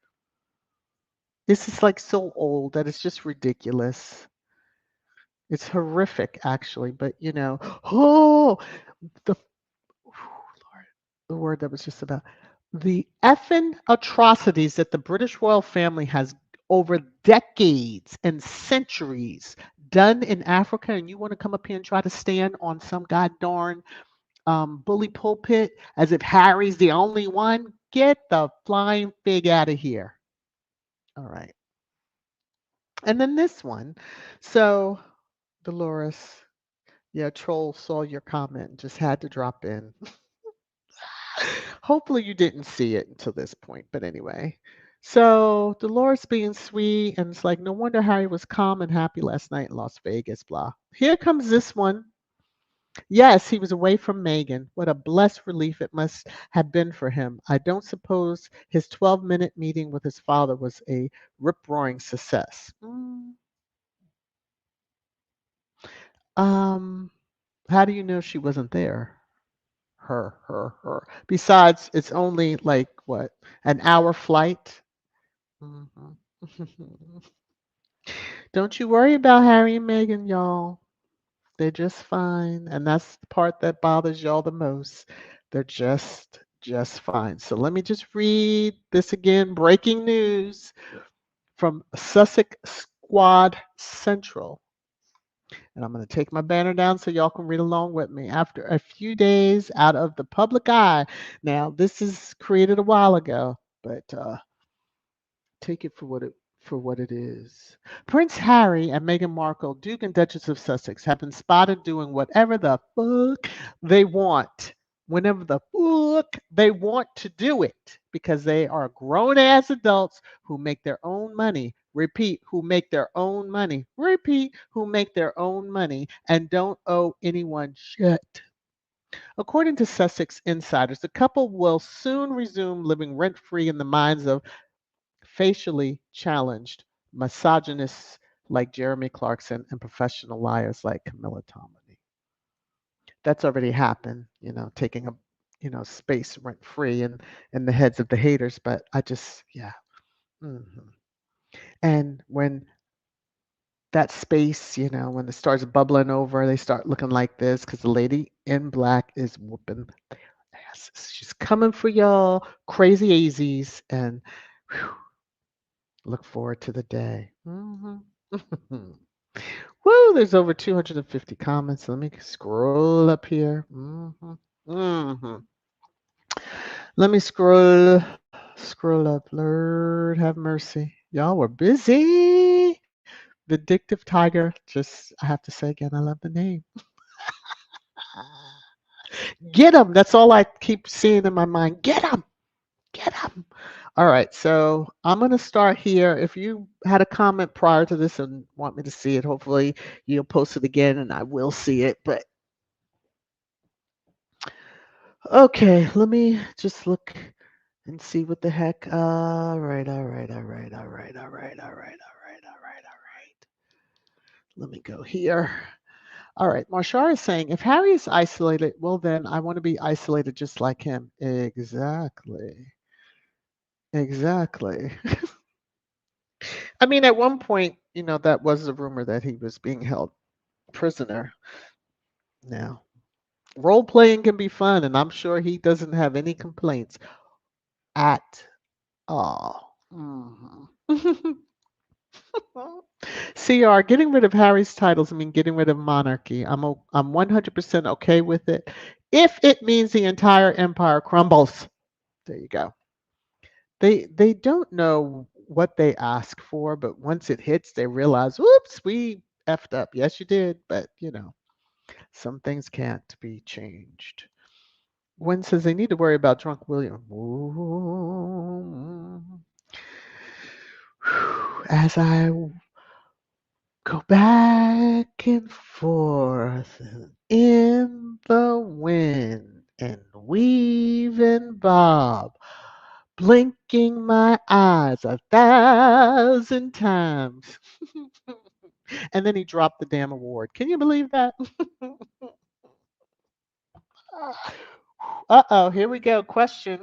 This is like so old that it's just ridiculous. It's horrific, actually, but oh, the Lord, the word that was just about the effing atrocities that the British royal family has over decades and centuries done in Africa, and you want to come up here and try to stand on some god darn bully pulpit as if Harry's the only one? Get the flying fig out of here. All right. And then this one. So, Dolores, yeah, Troll saw your comment and just had to drop in. Hopefully you didn't see it until this point, but anyway. So Dolores being sweet, and it's like, no wonder Harry was calm and happy last night in Las Vegas, blah. Here comes this one. Yes, he was away from Meghan. What a blessed relief it must have been for him. I don't suppose his 12-minute meeting with his father was a rip-roaring success. Um, how do you know she wasn't there? Her. Besides, it's only like what, an hour flight? Mhm. Don't you worry about Harry and Meghan, y'all. They're just fine, and that's the part that bothers y'all the most. They're just fine. So let me just read this again. Breaking news from Sussex Squad Central. And I'm going to take my banner down so y'all can read along with me. After a few days out of the public eye, now this is created a while ago, but take it for what it is. Prince Harry and Meghan Markle, Duke and Duchess of Sussex, have been spotted doing whatever the fuck they want, whenever the fuck they want to do it, because they are grown ass adults who make their own money. Repeat, who make their own money. Repeat, who make their own money and don't owe anyone shit. According to Sussex insiders, the couple will soon resume living rent free in the minds of facially challenged misogynists like Jeremy Clarkson and professional liars like Camilla Tominey. That's already happened, taking a space rent free in the heads of the haters. But I just, yeah. hmm And when that space, when it starts bubbling over, they start looking like this because the lady in black is whooping their asses. She's coming for y'all, crazy Azies, and whew, look forward to the day. Woo, there's over 250 comments. Let me scroll up here. hmm Let me scroll up. Lord have mercy. Y'all were busy. Vindictive Tiger. Just, I have to say again, I love the name. Get him. That's all I keep seeing in my mind. Get him. Get him. All right, so I'm going to start here. If you had a comment prior to this and want me to see it, hopefully you'll post it again and I will see it. But okay, let me just look and see what the heck. All right. Let me go here. All right, Marshall is saying, if Harry is isolated, well, then I want to be isolated just like him. Exactly. Exactly. I mean, at one point, that was a rumor that he was being held prisoner. Now, role playing can be fun, and I'm sure he doesn't have any complaints at all. CR, getting rid of Harry's titles mean getting rid of monarchy. I'm 100% okay with it if it means the entire empire crumbles. There you go. They don't know what they ask for, but once it hits, they realize, whoops, we effed up. Yes, you did, but some things can't be changed. Gwen says they need to worry about drunk William. Ooh. As I go back and forth in the wind and weave and bob, blinking my eyes 1,000 times. And then he dropped the damn award. Can you believe that? Uh-oh, here we go. Question.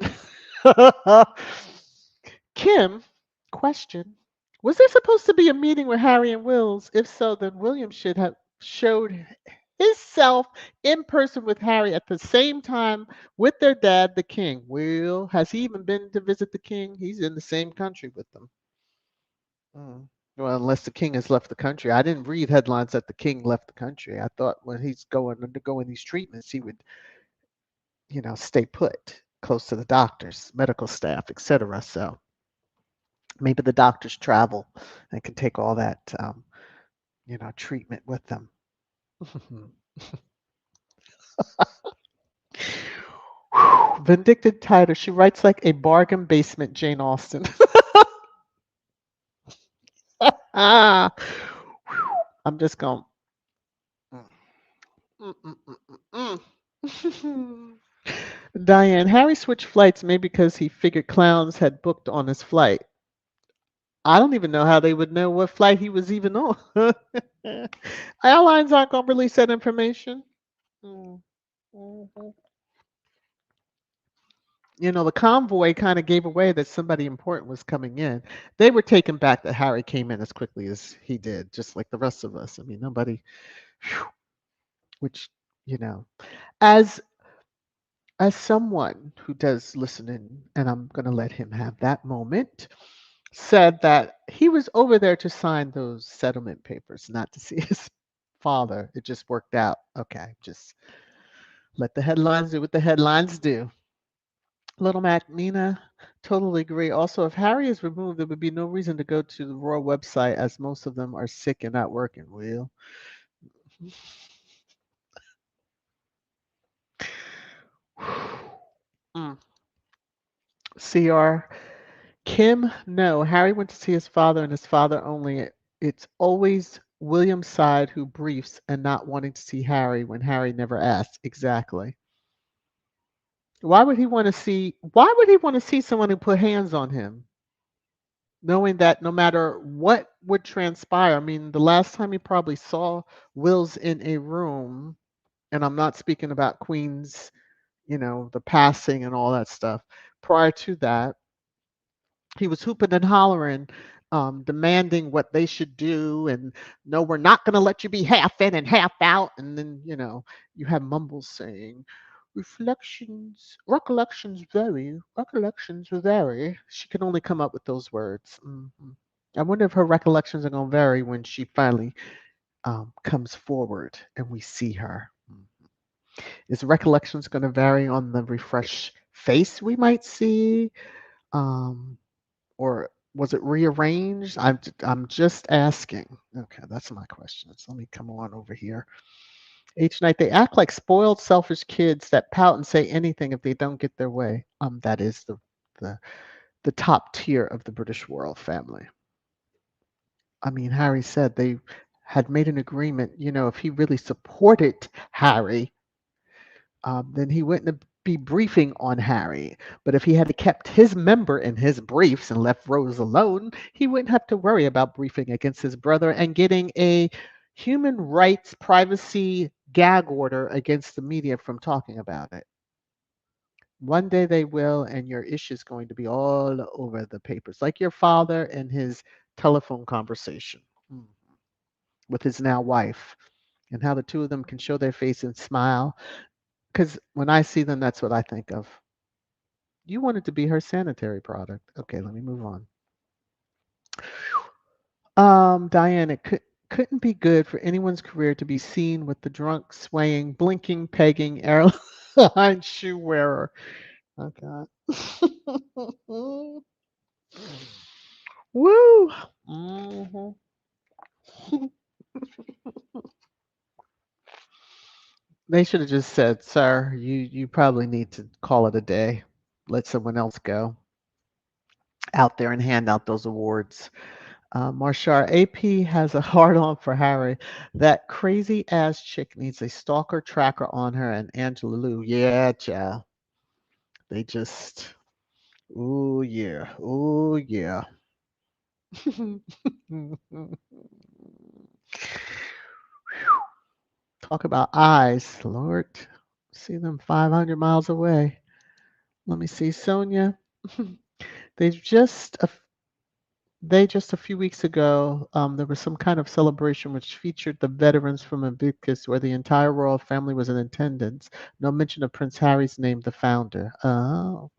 Kim, question. Was there supposed to be a meeting with Harry and Wills? If so, then William should have showed himself in person with Harry at the same time with their dad, the king. Will, has he even been to visit the king? He's in the same country with them. Mm. Well, unless the king has left the country. I didn't read headlines that the king left the country. I thought when he's going undergoing these treatments, he would, stay put close to the doctors, medical staff, etc. So maybe the doctors travel and can take all that, treatment with them. Vindictive title. She writes like a bargain basement Jane Austen. Ah, I'm just going. Mm, mm, mm, mm, mm. Diane, Harry switched flights maybe because he figured clowns had booked on his flight. I don't even know how they would know what flight he was even on. Airlines aren't going to release that information. Mm, mhm. The convoy kind of gave away that somebody important was coming in. They were taken back that Harry came in as quickly as he did, just like the rest of us. I mean, nobody, phew, which, you know, as as someone who does listen in, and I'm going to let him have that moment, said that he was over there to sign those settlement papers, not to see his father. It just worked out. Okay, just let the headlines do what the headlines do. Little Mac, Nina, totally agree. Also, if Harry is removed, there would be no reason to go to the royal website as most of them are sick and not working. Well, mm. CR Kim, no. Harry went to see his father and his father only. It's always William's side who briefs and not wanting to see Harry when Harry never asks. Exactly. Why would he want to see someone who put hands on him, knowing that no matter what would transpire? I mean, the last time he probably saw Will's in a room, and I'm not speaking about Queen's, the passing and all that stuff. Prior to that, he was hooping and hollering, demanding what they should do, and no, we're not going to let you be half in and half out. And then you have Mumbles saying, recollections vary. She can only come up with those words. I wonder if her recollections are going to vary when she finally comes forward and we see her. Is recollections going to vary on the refreshed face we might see? Um, or was it rearranged? I'm just asking. Okay, that's my question. So let me come on over here. H night, they act like spoiled, selfish kids that pout and say anything if they don't get their way. That is the the top tier of the British royal family. I mean, Harry said they had made an agreement. If he really supported Harry, then he wouldn't be briefing on Harry. But if he had kept his member in his briefs and left Rose alone, he wouldn't have to worry about briefing against his brother and getting a human rights privacy gag order against the media from talking about it. One day they will, and your issue is going to be all over the papers, like your father and his telephone conversation with his now wife, and how the two of them can show their face and smile. Because when I see them, that's what I think of. You wanted to be her sanitary product. Okay, let me move on. Diane, couldn't be good for anyone's career to be seen with the drunk, swaying, blinking, pegging airline shoe wearer. Oh God. Woo. Mhm. They should have just said, "Sir, you probably need to call it a day. Let someone else go out there and hand out those awards." Marshar, AP has a hard on for Harry. That crazy ass chick needs a stalker tracker on her, and Angela Lou. Yeah, child. They just, ooh, yeah. Ooh, yeah. Talk about eyes, Lord. See them 500 miles away. Let me see, Sonia. They've just a They just a few weeks ago, there was some kind of celebration which featured the veterans from Invictus, where the entire royal family was in attendance. No mention of Prince Harry's name, the founder. Oh,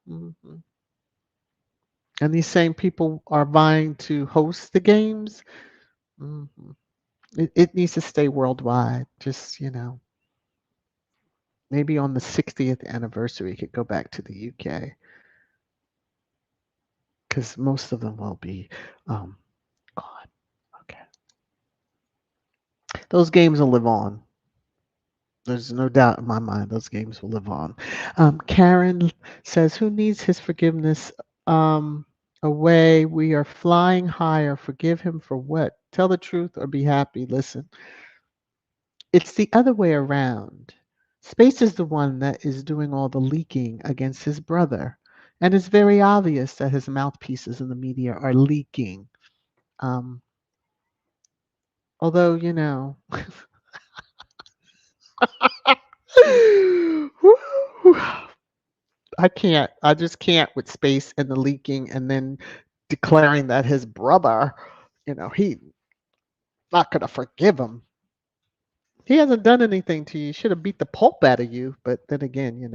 mhm. And these same people are vying to host the games. Mhm. It needs to stay worldwide. Just, maybe on the 60th anniversary, it could go back to the UK because most of them will be um, gone. Okay. Those games will live on. There's no doubt in my mind those games will live on. Karen says, "Who needs his forgiveness? Um, Away, we are flying higher. Forgive him for what? Tell the truth or be happy. Listen, it's the other way around. Space is the one that is doing all the leaking against his brother. And it's very obvious that his mouthpieces in the media are leaking. Um, although, I can't. I just can't with space and the leaking and then declaring that his brother, he not gonna forgive him. He hasn't done anything to you. He should have beat the pulp out of you. But then again,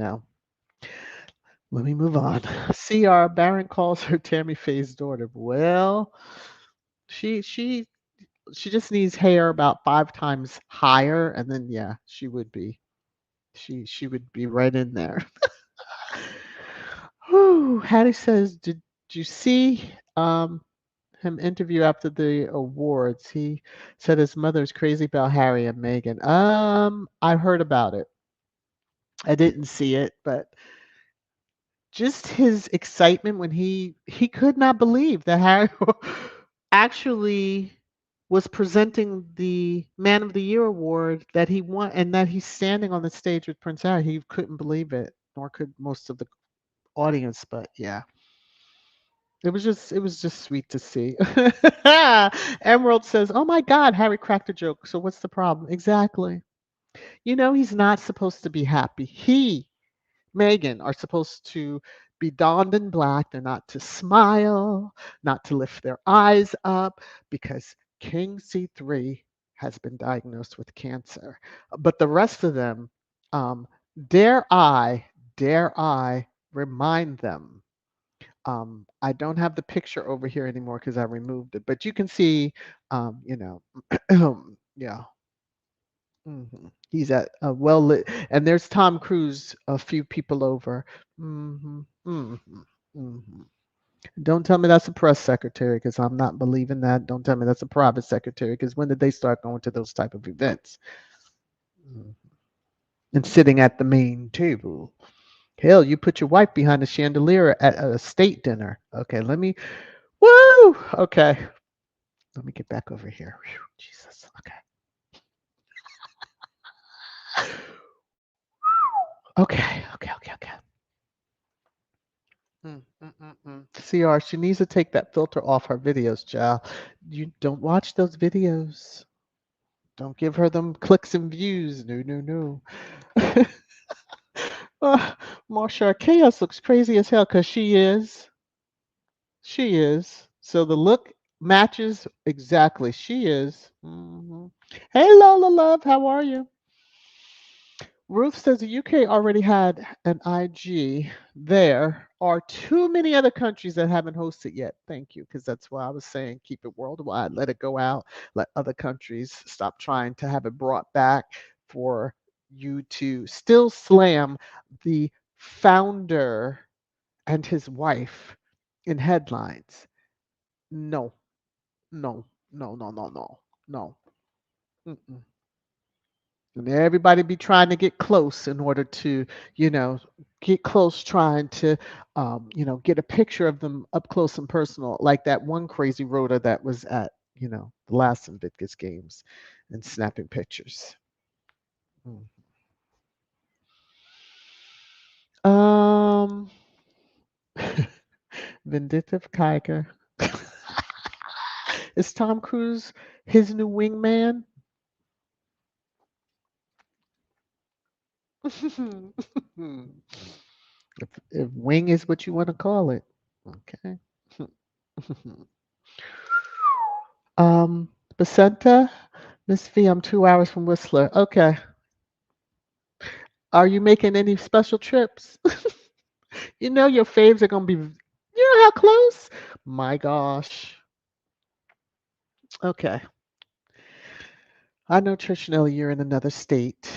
let me move on. CR Barron calls her Tammy Faye's daughter. Well, she she she just needs hair about 5 times higher, and then yeah, she would be. She would be right in there. Whew, Hattie says, did you see him interview after the awards? He said his mother's crazy about Harry and Meghan. I heard about it. I didn't see it, but just his excitement when he could not believe that Harry actually was presenting the Man of the Year award that he won and that he's standing on the stage with Prince Harry. He couldn't believe it, nor could most of the audience, but yeah. It was just sweet to see. Emerald says, "Oh my God, Harry cracked a joke. So what's the problem?" Exactly. He's not supposed to be happy. Megan are supposed to be donned in black. They're not to smile, not to lift their eyes up because King C3 has been diagnosed with cancer. But the rest of them, um, dare I, dare I remind them. I don't have the picture over here anymore because I removed it, but you can see, yeah. He's at a well lit, and there's Tom Cruise a few people over. hmm hmm hmm Don't tell me that's a press secretary because I'm not believing that. Don't tell me that's a private secretary because when did they start going to those type of events? Mhm. And sitting at the main table? Hell, you put your wife behind a chandelier at a state dinner. Okay, let me. Woo! Okay, let me get back over here. Whew, Jesus. Okay. Okay. Okay. Okay. CR, she needs to take that filter off her videos, child. You don't watch those videos. Don't give her them clicks and views. No, no, no. uh, Marsha Chaos looks crazy as hell because she is. She is. So the look matches exactly. She is. Hey, Lola Love, how are you? Ruth says the UK already had an IG. There are too many other countries that haven't hosted yet. Thank you, because that's why I was saying keep it worldwide, let it go out, let other countries stop trying to have it brought back for you to still slam the founder and his wife in headlines. No, no, no, no, no, no, no. Mm-mm. And everybody be trying to get close in order to, you know, get close, trying to, get a picture of them up close and personal, like that one crazy rotor that was at, the last Invictus games and snapping pictures. Mm. Um, Vindictive Tiger. Is Tom Cruise his new wingman? if wing is what you want to call it. Okay. Basenta, Miss V, I'm 2 hours from Whistler. Okay. Are you making any special trips? You know your faves are gonna be. You know know how close? My gosh. Okay. I know, Trish, you're in another state,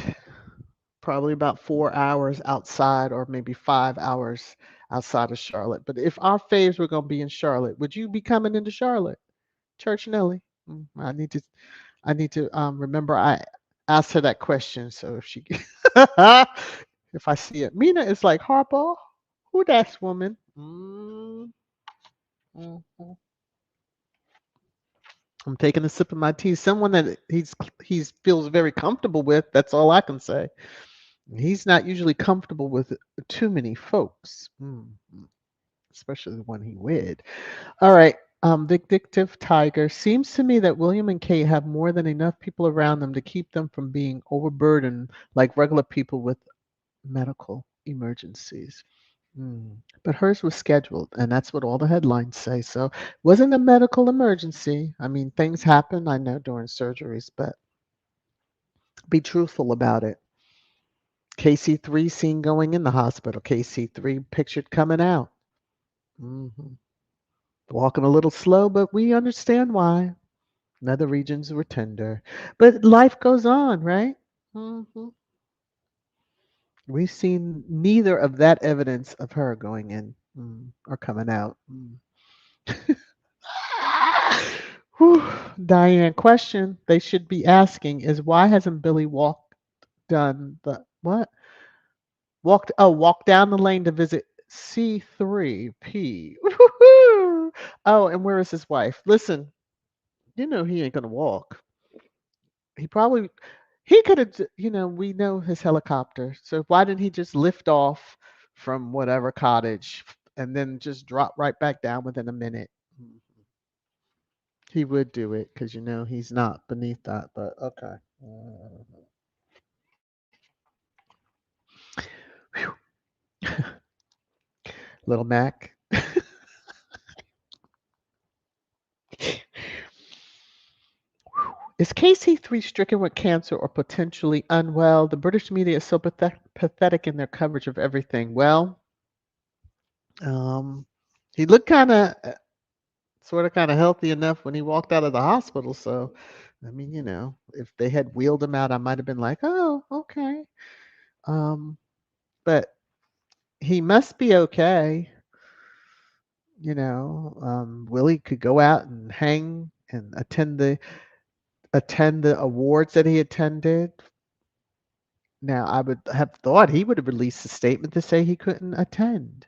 probably about 4 hours outside or maybe 5 hours outside of Charlotte. But if our faves were going to be in Charlotte, would you be coming into Charlotte, Church Nelly? I need to remember I asked her that question. So if she, if I see it, Mina is like Harpo. Who that's woman? Mhm. I'm taking a sip of my tea. Someone that he's feels very comfortable with. That's all I can say. He's not usually comfortable with too many folks, especially the one he wed. All right. Vindictive Tiger. Seems to me that William and Kate have more than enough people around them to keep them from being overburdened like regular people with medical emergencies. Hmm. But hers was scheduled, and that's what all the headlines say. So it wasn't a medical emergency. I mean, things happen, I know, during surgeries, but be truthful about it. KC3 seen going in the hospital. KC3 pictured coming out. Hmm. Walking a little slow, but we understand why. Nether regions were tender. But life goes on, right? Hmm. We've seen neither of that evidence of her going in or coming out. Whew. Diane, question they should be asking is why hasn't Billy walked done the what? Walked down the lane to visit C3P. Woo-hoo-hoo. Oh, and where is his wife? Listen, he ain't gonna walk. He probably he could have we know his helicopter. So why didn't he just lift off from whatever cottage and then just drop right back down within a minute? He would do it because he's not beneath that, but okay. Whew. Little Mac. Is KC3 stricken with cancer or potentially unwell? The British media is so pathetic in their coverage of everything. Well, um, he looked kind of healthy enough when he walked out of the hospital. So, I mean, if they had wheeled him out, I might have been like, oh, okay. Um, but he must be okay. Willie could go out and hang and attend the awards that he attended. Now, I would have thought he would have released a statement to say he couldn't attend.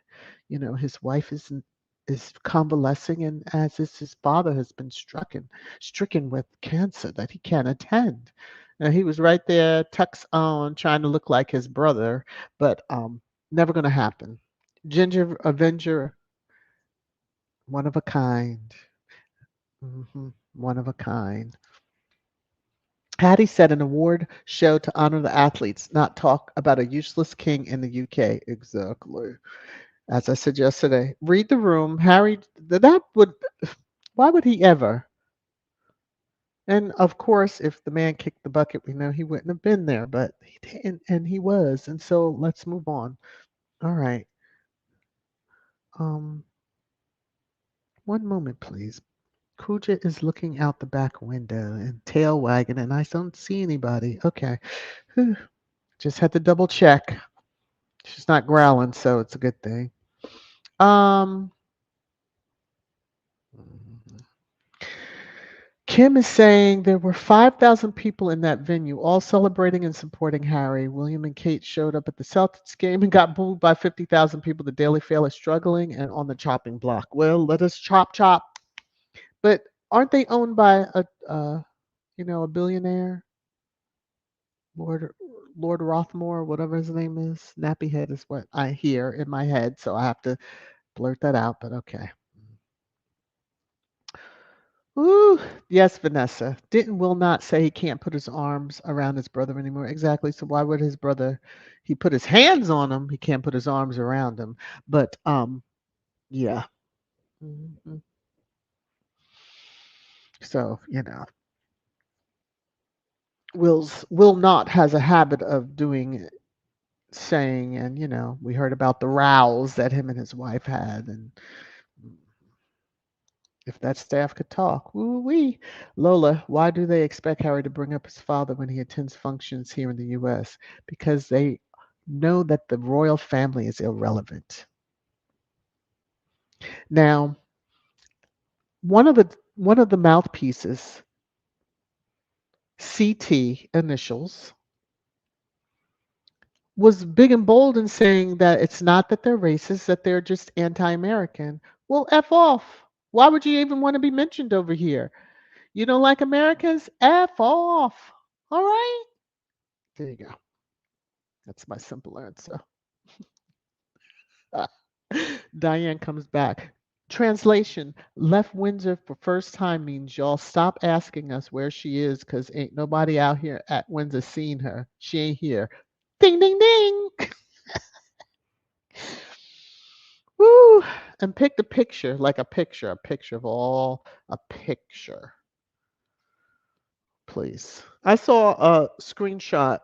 His wife is convalescing, and as is his father has been stricken with cancer that he can't attend. Now, he was right there, tux on, trying to look like his brother, but never going to happen. Ginger Avenger, one of a kind. One of a kind. Hattie said an award show to honor the athletes, not talk about a useless king in the UK. Exactly. As I said yesterday, read the room. Harry, that would, why would he ever? And of course, if the man kicked the bucket, we know he wouldn't have been there, but he didn't, and he was. And so let's move on. All right. Um, one moment, please. Kuja is looking out the back window and tail wagging, and I don't see anybody. Okay. Whew. Just had to double check. She's not growling, so it's a good thing. Um, Kim is saying there were 5,000 people in that venue, all celebrating and supporting Harry. William and Kate showed up at the Celtics game and got booed by 50,000 people. The Daily Fail is struggling and on the chopping block. Well, let us chop chop. But aren't they owned by a billionaire, Lord Lord Rothmore, whatever his name is? Nappy head is what I hear in my head, so I have to blurt that out. But okay. Ooh, yes, Vanessa. Didn't Will not say he can't put his arms around his brother anymore? Exactly. So why would his brother? He put his hands on him. He can't put his arms around him. But yeah. Mhm. So Will not has a habit of saying, and we heard about the rows that him and his wife had, and If that staff could talk. Woo wee. Lola, why do they expect Harry to bring up his father when he attends functions here in the US? Because they know that the royal family is irrelevant. Now, one of the mouthpieces, CT initials, was big and bold in saying that it's not that they're racist, that they're just anti-American. Well, F off. Why would you even want to be mentioned over here? You don't like Americans? F off. All right? There you go. That's my simple answer. Diane comes back. Translation: left Windsor for first time means y'all stop asking us where she is because ain't nobody out here at Windsor seen her. She ain't here. Ding, ding, ding. Woo. And pick the picture, like a picture of all, a picture, please. I saw a screenshot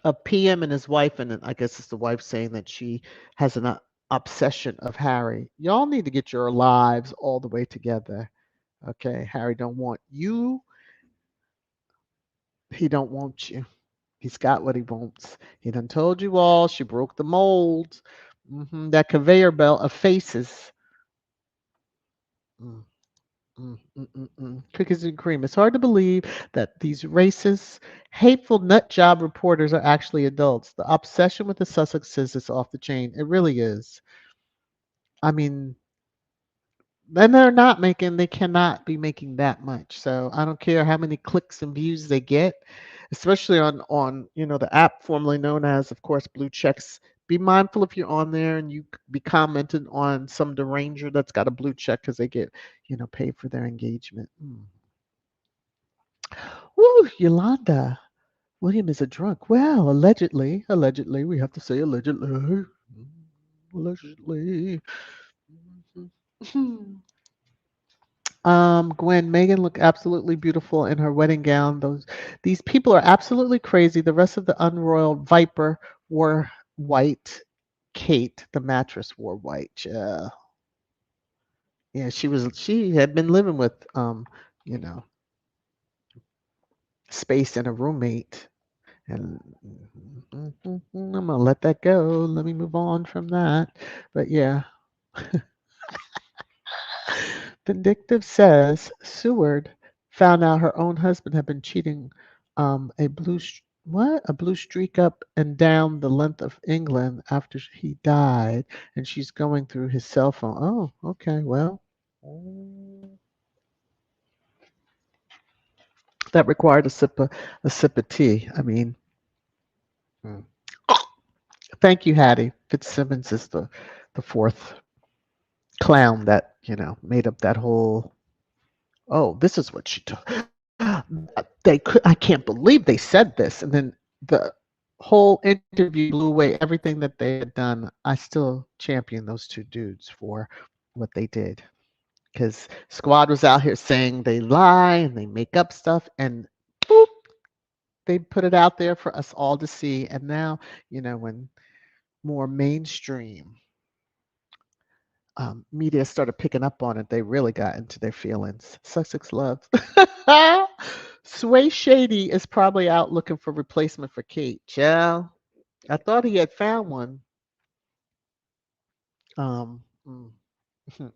of PM and his wife, and I guess it's the wife saying that she has an obsession of Harry. Y'all need to get your lives all the way together. Okay, Harry don't want you. He don't want you. He's got what he wants. He done told you all. She broke the mold. That conveyor belt of faces. Mm, Cookies and cream. It's hard to believe that these racist, hateful nut job reporters are actually adults. The obsession with the Sussexes is off the chain. It really is. I mean, and they cannot be making that much. So I don't care how many clicks and views they get, especially on the app formerly known as, of course, Blue Checks. Be mindful if you're on there and you be commenting on some deranger that's got a blue check because they get paid for their engagement. Woo, Yolanda. William is a drunk. Well, allegedly, we have to say allegedly. Allegedly. Gwen, Megan looked absolutely beautiful in her wedding gown. These people are absolutely crazy. The rest of the unroyal Viper wore white. Kate, the mattress, wore white. Yeah, yeah. She had been living with you know, space and a roommate. And I'm gonna let that go. Let me move on from that. But yeah, Vindictive says Seward found out her own husband had been cheating. A blue streak up and down the length of England after he died, and she's going through his cell phone. Oh, okay. Well, that required a sip of tea. I mean, mm. Thank you, Hattie. Fitzsimmons is the fourth clown that made up that whole. Oh, this is what she took. They could. I can't believe they said this, and then the whole interview blew away everything that they had done. I still champion those two dudes for what they did because Squad was out here saying they lie and they make up stuff, and boop, they put it out there for us all to see. And now, when more mainstream media started picking up on it, they really got into their feelings. Sussex love. Sway Shady is probably out looking for replacement for Kate. Yeah, I thought he had found one. Um, mm, mm.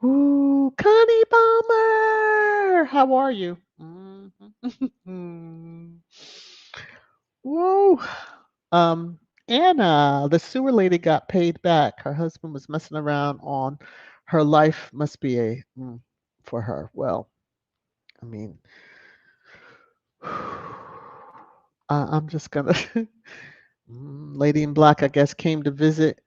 Ooh, Connie Palmer, how are you? Woo. Um, Anna, the sewer lady got paid back. Her husband was messing around on her life. Must be for her. Well, I mean, I'm just gonna. Lady in Black, I guess, came to visit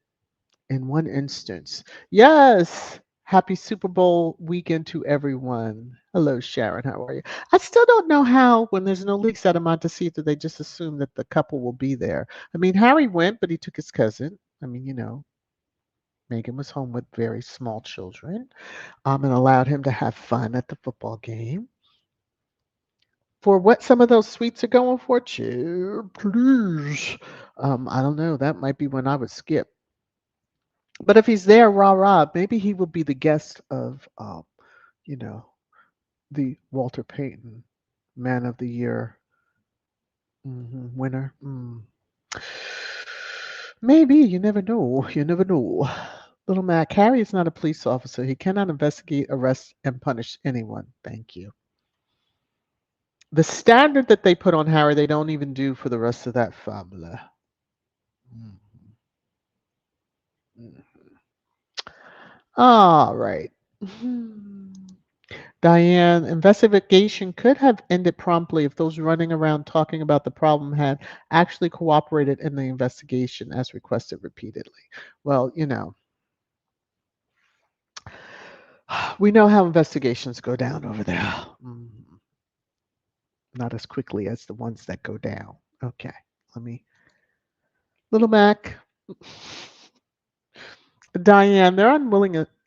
in one instance. Yes. Happy Super Bowl weekend to everyone. Hello, Sharon. How are you? I still don't know how, when there's no leaks out of Montecito, they just assume that the couple will be there. I mean, Harry went, but he took his cousin. I mean, Meghan was home with very small children, and allowed him to have fun at the football game. For what some of those suites are going for, chill, please. I don't know. That might be when I would skip. But if he's there, rah rah, maybe he will be the guest of, you know, the Walter Payton Man of the Year winner. Maybe you never know. You never know. Little Mac, Harry is not a police officer. He cannot investigate, arrest, and punish anyone. Thank you. The standard that they put on Harry, they don't even do for the rest of that family. Mm, mm. All right. Diane, investigation could have ended promptly if those running around talking about the problem had actually cooperated in the investigation as requested repeatedly. Well, we know how investigations go down over there. Not as quickly as the ones that go down. Okay, let me. Little Mac, Diane, their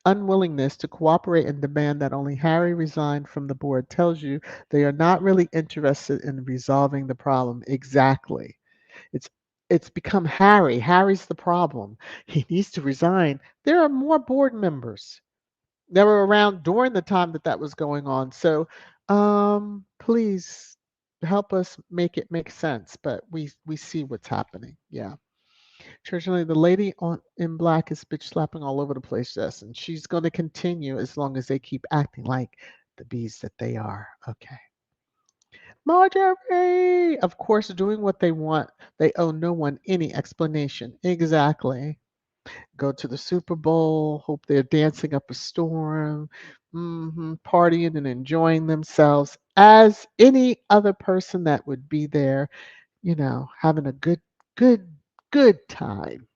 unwillingness to cooperate and demand that only Harry resign from the board tells you they are not really interested in resolving the problem. Exactly. It's it's become Harry. Harry's the problem. He needs to resign. There are more board members that were around during the time that that was going on. So, please help us make it make sense. But we see what's happening. Yeah. Traditionally, the lady on in black is bitch slapping all over the place, yes, and she's going to continue as long as they keep acting like the bees that they are. Okay. Marjorie, of course, doing what they want. They owe no one any explanation. Exactly. Go to the Super Bowl, hope they're dancing up a storm, partying and enjoying themselves as any other person that would be there, having a good, good time.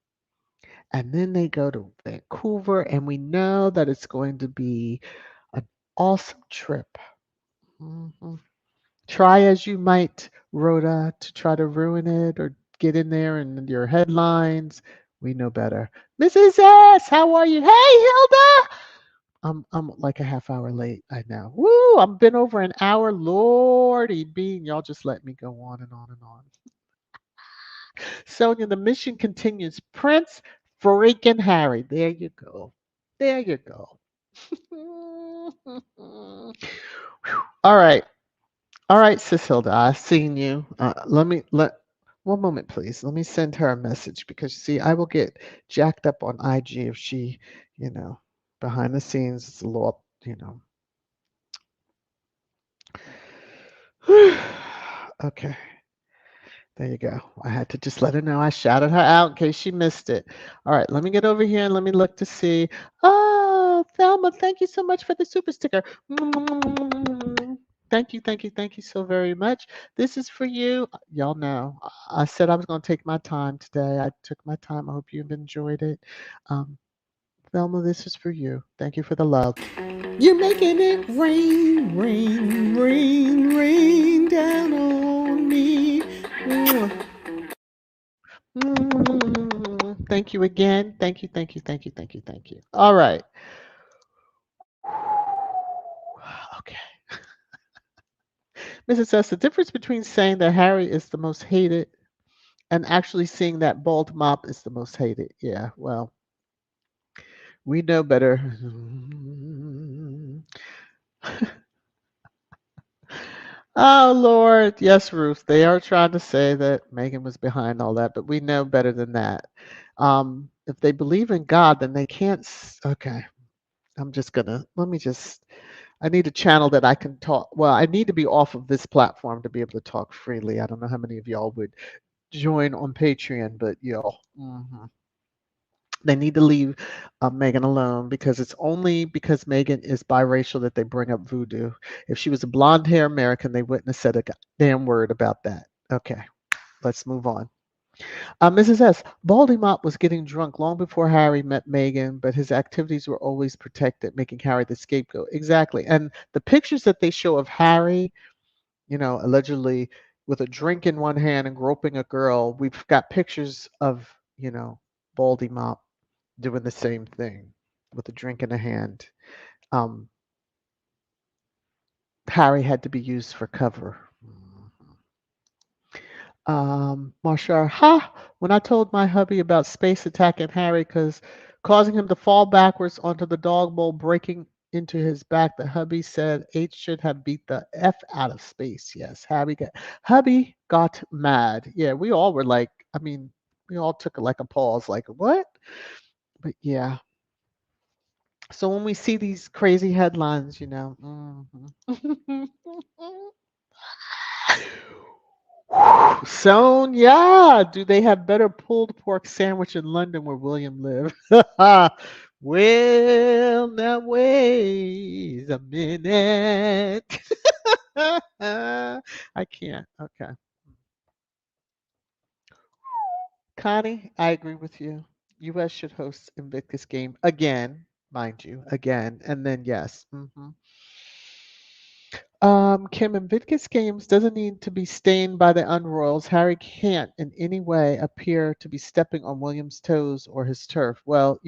And then they go to Vancouver, and we know that it's going to be an awesome trip. Mhm. Try as you might, Rhoda, to try to ruin it or get in there in your headlines. We know better. Mrs. S, how are you? Hey, Hilda! I'm like a half hour late. I know. Woo! I've been over an hour. Lordy bean, y'all just let me go on and on and on. Sonia, the mission continues. Prince freaking Harry. There you go. There you go. All right. All right, Sis Hilda, I've seen you. Let one moment, please. Let me send her a message because see, I will get jacked up on IG if she, you know, behind the scenes it's a little, Okay, there you go. I had to just let her know I shouted her out in case she missed it. All right, let me get over here and let me look to see. Oh, Thelma, thank you so much for the super sticker. Thank you so very much. This is for you. Y'all know I said I was going to take my time today. I took my time. I hope you've enjoyed it. Um, Thelma, this is for you. Thank you for the love. You're making it rain, rain, rain, rain down on me. Mwah. Thank you again. Thank you. All right. Okay. Mrs. S, the difference between saying that Harry is the most hated and actually seeing that bald mop is the most hated. Yeah, well, we know better. Oh, Lord. Yes, Ruth. They are trying to say that Megan was behind all that, but we know better than that. If they believe in God, then they can't. Okay. Let me just, I need a channel that I can talk. Well, I need to be off of this platform to be able to talk freely. I don't know how many of y'all would join on Patreon, but y'all, they need to leave Megan alone because it's only because Megan is biracial that they bring up voodoo. If she was a blonde hair American, they wouldn't have said a damn word about that. Okay, let's move on. Mrs. S. Baldy Mop was getting drunk long before Harry met Megan, but his activities were always protected, making Harry the scapegoat. Exactly. And the pictures that they show of Harry, allegedly with a drink in one hand and groping a girl, we've got pictures of, Baldy Mop doing the same thing with a drink in a hand. Um, Harry had to be used for cover. Marshall, ha! When I told my hubby about space attacking Harry because causing him to fall backwards onto the dog bowl, breaking into his back. The hubby said H should have beat the F out of space. Yes, hubby got mad. Yeah, we all were like, I mean, we all took like a pause, like what? But yeah. So when we see these crazy headlines, mhm. Sonia, do they have better pulled pork sandwich in London where William lived? Well, now wait a minute. I can't. Okay. Connie, I agree with you. U.S. should host Invictus game again, mind you, again, and then yes. Kim, Invictus Games doesn't need to be stained by the unroyals. Harry can't in any way appear to be stepping on William's toes or his turf. Well,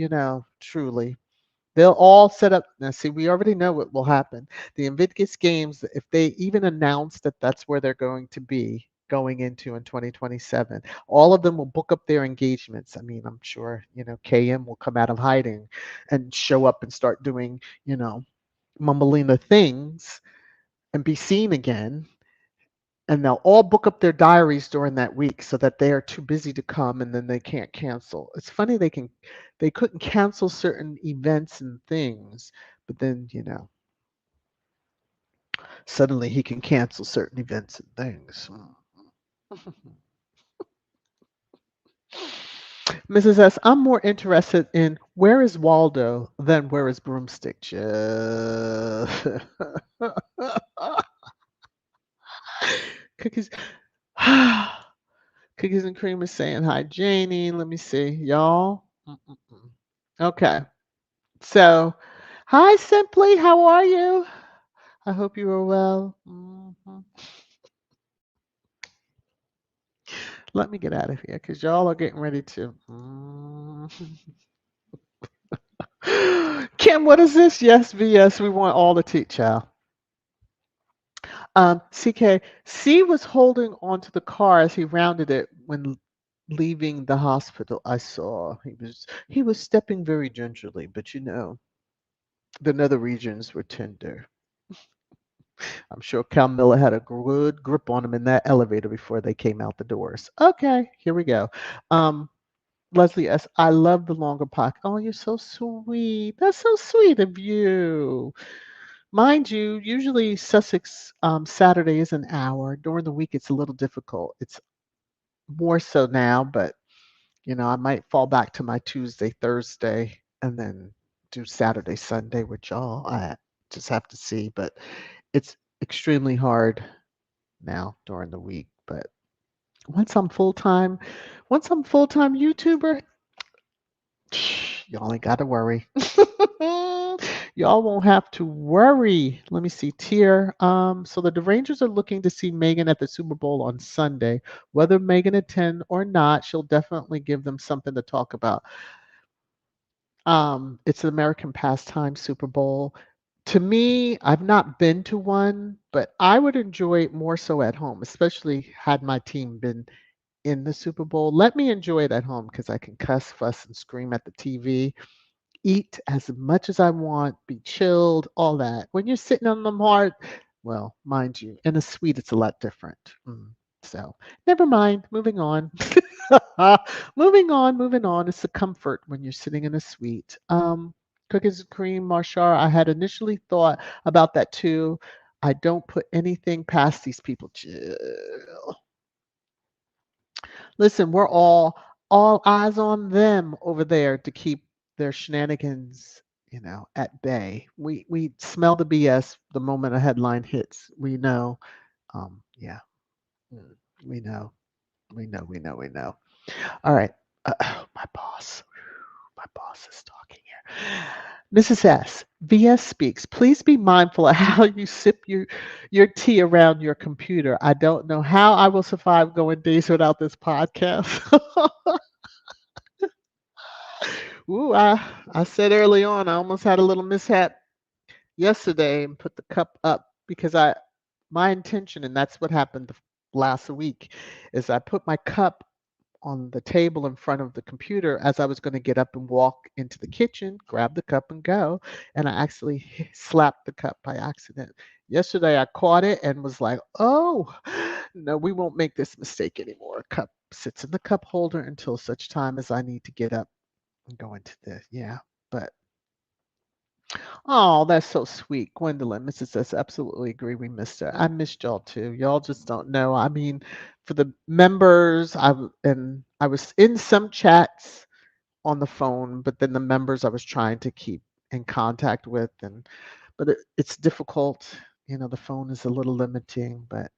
truly. They'll all set up. Now, see, we already know what will happen. The Invictus Games, if they even announce that that's where they're going to be going into in 2027, all of them will book up their engagements. I mean, I'm sure, KM will come out of hiding and show up and start doing, mumbling things and be seen again, and they'll all book up their diaries during that week so that they are too busy to come and then they can't cancel. It's funny they couldn't cancel certain events and things, but then, suddenly he can cancel certain events and things. Mrs. S, I'm more interested in where is Waldo than where is Broomstick. Cookies. Cookies and cream is saying hi, Janie. Let me see, y'all. Okay, so hi, Simply. How are you? I hope you are well. Let me get out of here because y'all are getting ready to. Kim, what is this? Yes, VS. We want all the tea, child. CK, C was holding onto the car as he rounded it when leaving the hospital. I saw he was stepping very gingerly, but the nether regions were tender. I'm sure Camilla had a good grip on him in that elevator before they came out the doors. Okay, here we go. Um, Leslie S. I love the longer pocket. Oh, you're so sweet. That's so sweet of you. Mind you, usually Sussex Saturday is an hour. During the week, it's a little difficult. It's more so now, but I might fall back to my Tuesday, Thursday, and then do Saturday, Sunday with y'all. I just have to see, but it's extremely hard now during the week. But once I'm full time, YouTuber, y'all ain't got to worry. Y'all won't have to worry. Let me see. Tier. So the Rangers are looking to see Meghan at the Super Bowl on Sunday. Whether Meghan attend or not, she'll definitely give them something to talk about. It's an American pastime Super Bowl. To me, I've not been to one, but I would enjoy it more so at home, especially had my team been in the Super Bowl. Let me enjoy it at home because I can cuss, fuss, and scream at the TV, eat as much as I want, be chilled, all that. When you're sitting on the hard, well, mind you, in a suite, it's a lot different. So, never mind. Moving on. Moving on. It's a comfort when you're sitting in a suite. Cookies and cream, Marshar. I had initially thought about that too. I don't put anything past these people. Chill. Listen, we're all eyes on them over there to keep their shenanigans, at bay. We smell the BS the moment a headline hits. We know. Yeah, mm, we know. We know. All right. My boss. My boss is talking here. Mrs. S, VS speaks. Please be mindful of how you sip your tea around your computer. I don't know how I will survive going days without this podcast. Ooh, I said early on I almost had a little mishap yesterday and put the cup up because my intention, and that's what happened last week, is I put my cup on the table in front of the computer as I was going to get up and walk into the kitchen, grab the cup and go, and I actually slapped the cup by accident. Yesterday I caught it and was like, "Oh, no, we won't make this mistake anymore." Cup sits in the cup holder until such time as I need to get up and go into the yeah. But oh, that's so sweet, Gwendolyn. Mrs. S. Absolutely agree. We missed her. I missed y'all too. Y'all just don't know. I mean, for the members, and I was in some chats on the phone, but then the members I was trying to keep in contact with, and but it's difficult. You know, the phone is a little limiting, but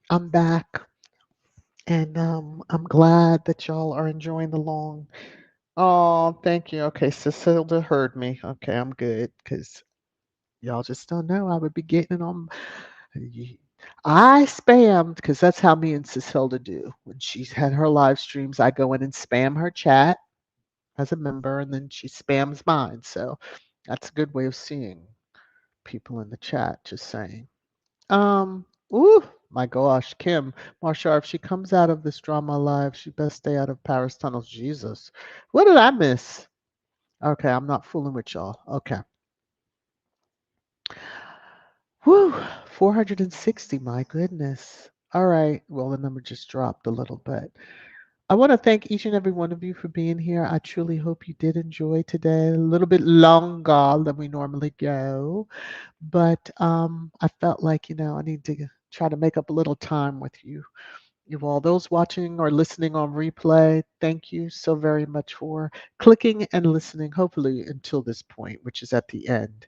I'm back, and I'm glad that y'all are enjoying the long. Oh, thank you. Okay, Cecilda heard me. Okay, I'm good because y'all just don't know. I would be getting on. I spammed because that's how me and Cecilda do. When she's had her live streams, I go in and spam her chat as a member, and then she spams mine. So that's a good way of seeing people in the chat. Just saying. Ooh, my gosh, Kim Marshall, if she comes out of this drama alive, she best stay out of Paris tunnels. Jesus, what did I miss? Okay, I'm not fooling with y'all. Okay. Whew, 460, my goodness. All right. Well, the number just dropped a little bit. I want to thank each and every one of you for being here. I truly hope you did enjoy today. A little bit longer than we normally go, but I felt like, I need to try to make up a little time with you. You all, those watching or listening on replay, thank you so very much for clicking and listening, hopefully until this point, which is at the end.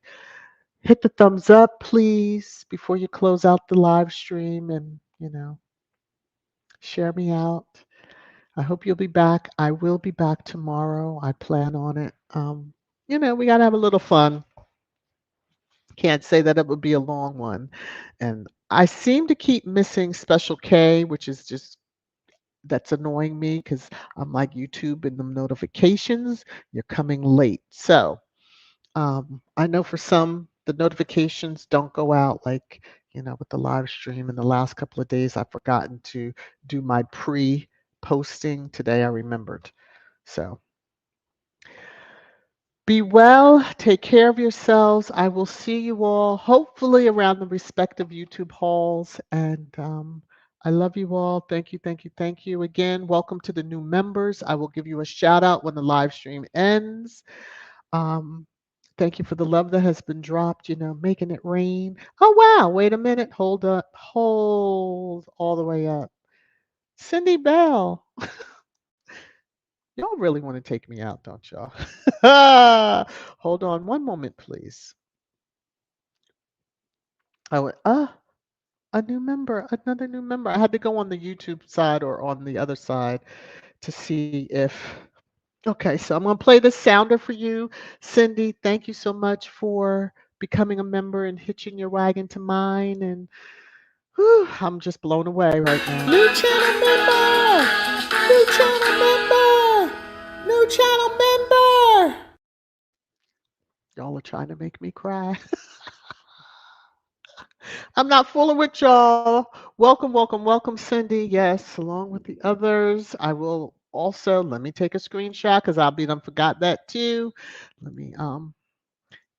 Hit the thumbs up, please, before you close out the live stream and, share me out. I hope you'll be back. I will be back tomorrow. I plan on it. We got to have a little fun. Can't say that it would be a long one. And I seem to keep missing Special K, which is just that's annoying me because I'm like YouTube and the notifications, you're coming late. So I know for some, the notifications don't go out like, with the live stream. In the last couple of days, I've forgotten to do my pre posting. Today I remembered. So be well. Take care of yourselves. I will see you all hopefully around the respective YouTube halls. And I love you all. Thank you, thank you, thank you. Again, welcome to the new members. I will give you a shout out when the live stream ends. Um, Thank you for the love that has been dropped, making it rain. Oh, wow. Wait a minute. Hold up. Hold all the way up. Cindy Bell. Y'all really want to take me out, don't y'all? Hold on one moment, please. I went, a new member, another new member. I had to go on the YouTube side or on the other side to see if. Okay, so I'm going to play the sounder for you. Cindy, thank you so much for becoming a member and hitching your wagon to mine. And whew, I'm just blown away right now. New channel member! New channel member! New channel member! Y'all are trying to make me cry. I'm not fooling with y'all. Welcome, welcome, welcome, Cindy. Yes, along with the others. I will also, let me take a screenshot because I'll be done forgot that too. Let me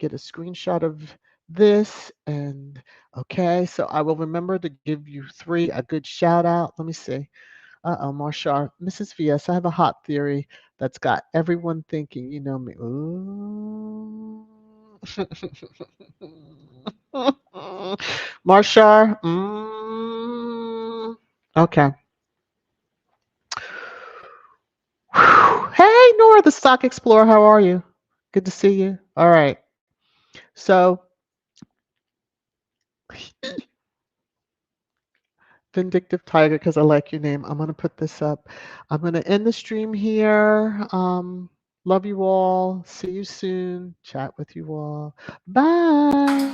get a screenshot of this and okay, so I will remember to give you three a good shout out. Let me see. Uh-oh, Marshall. Mrs. VS, I have a hot theory that's got everyone thinking, you know me. Ooh. Marshall. Okay. Hey, Nora, the Stock Explorer. How are you? Good to see you. All right. So, Vindictive Tiger, because I like your name. I'm going to put this up. I'm going to end the stream here. Love you all. See you soon. Chat with you all. Bye.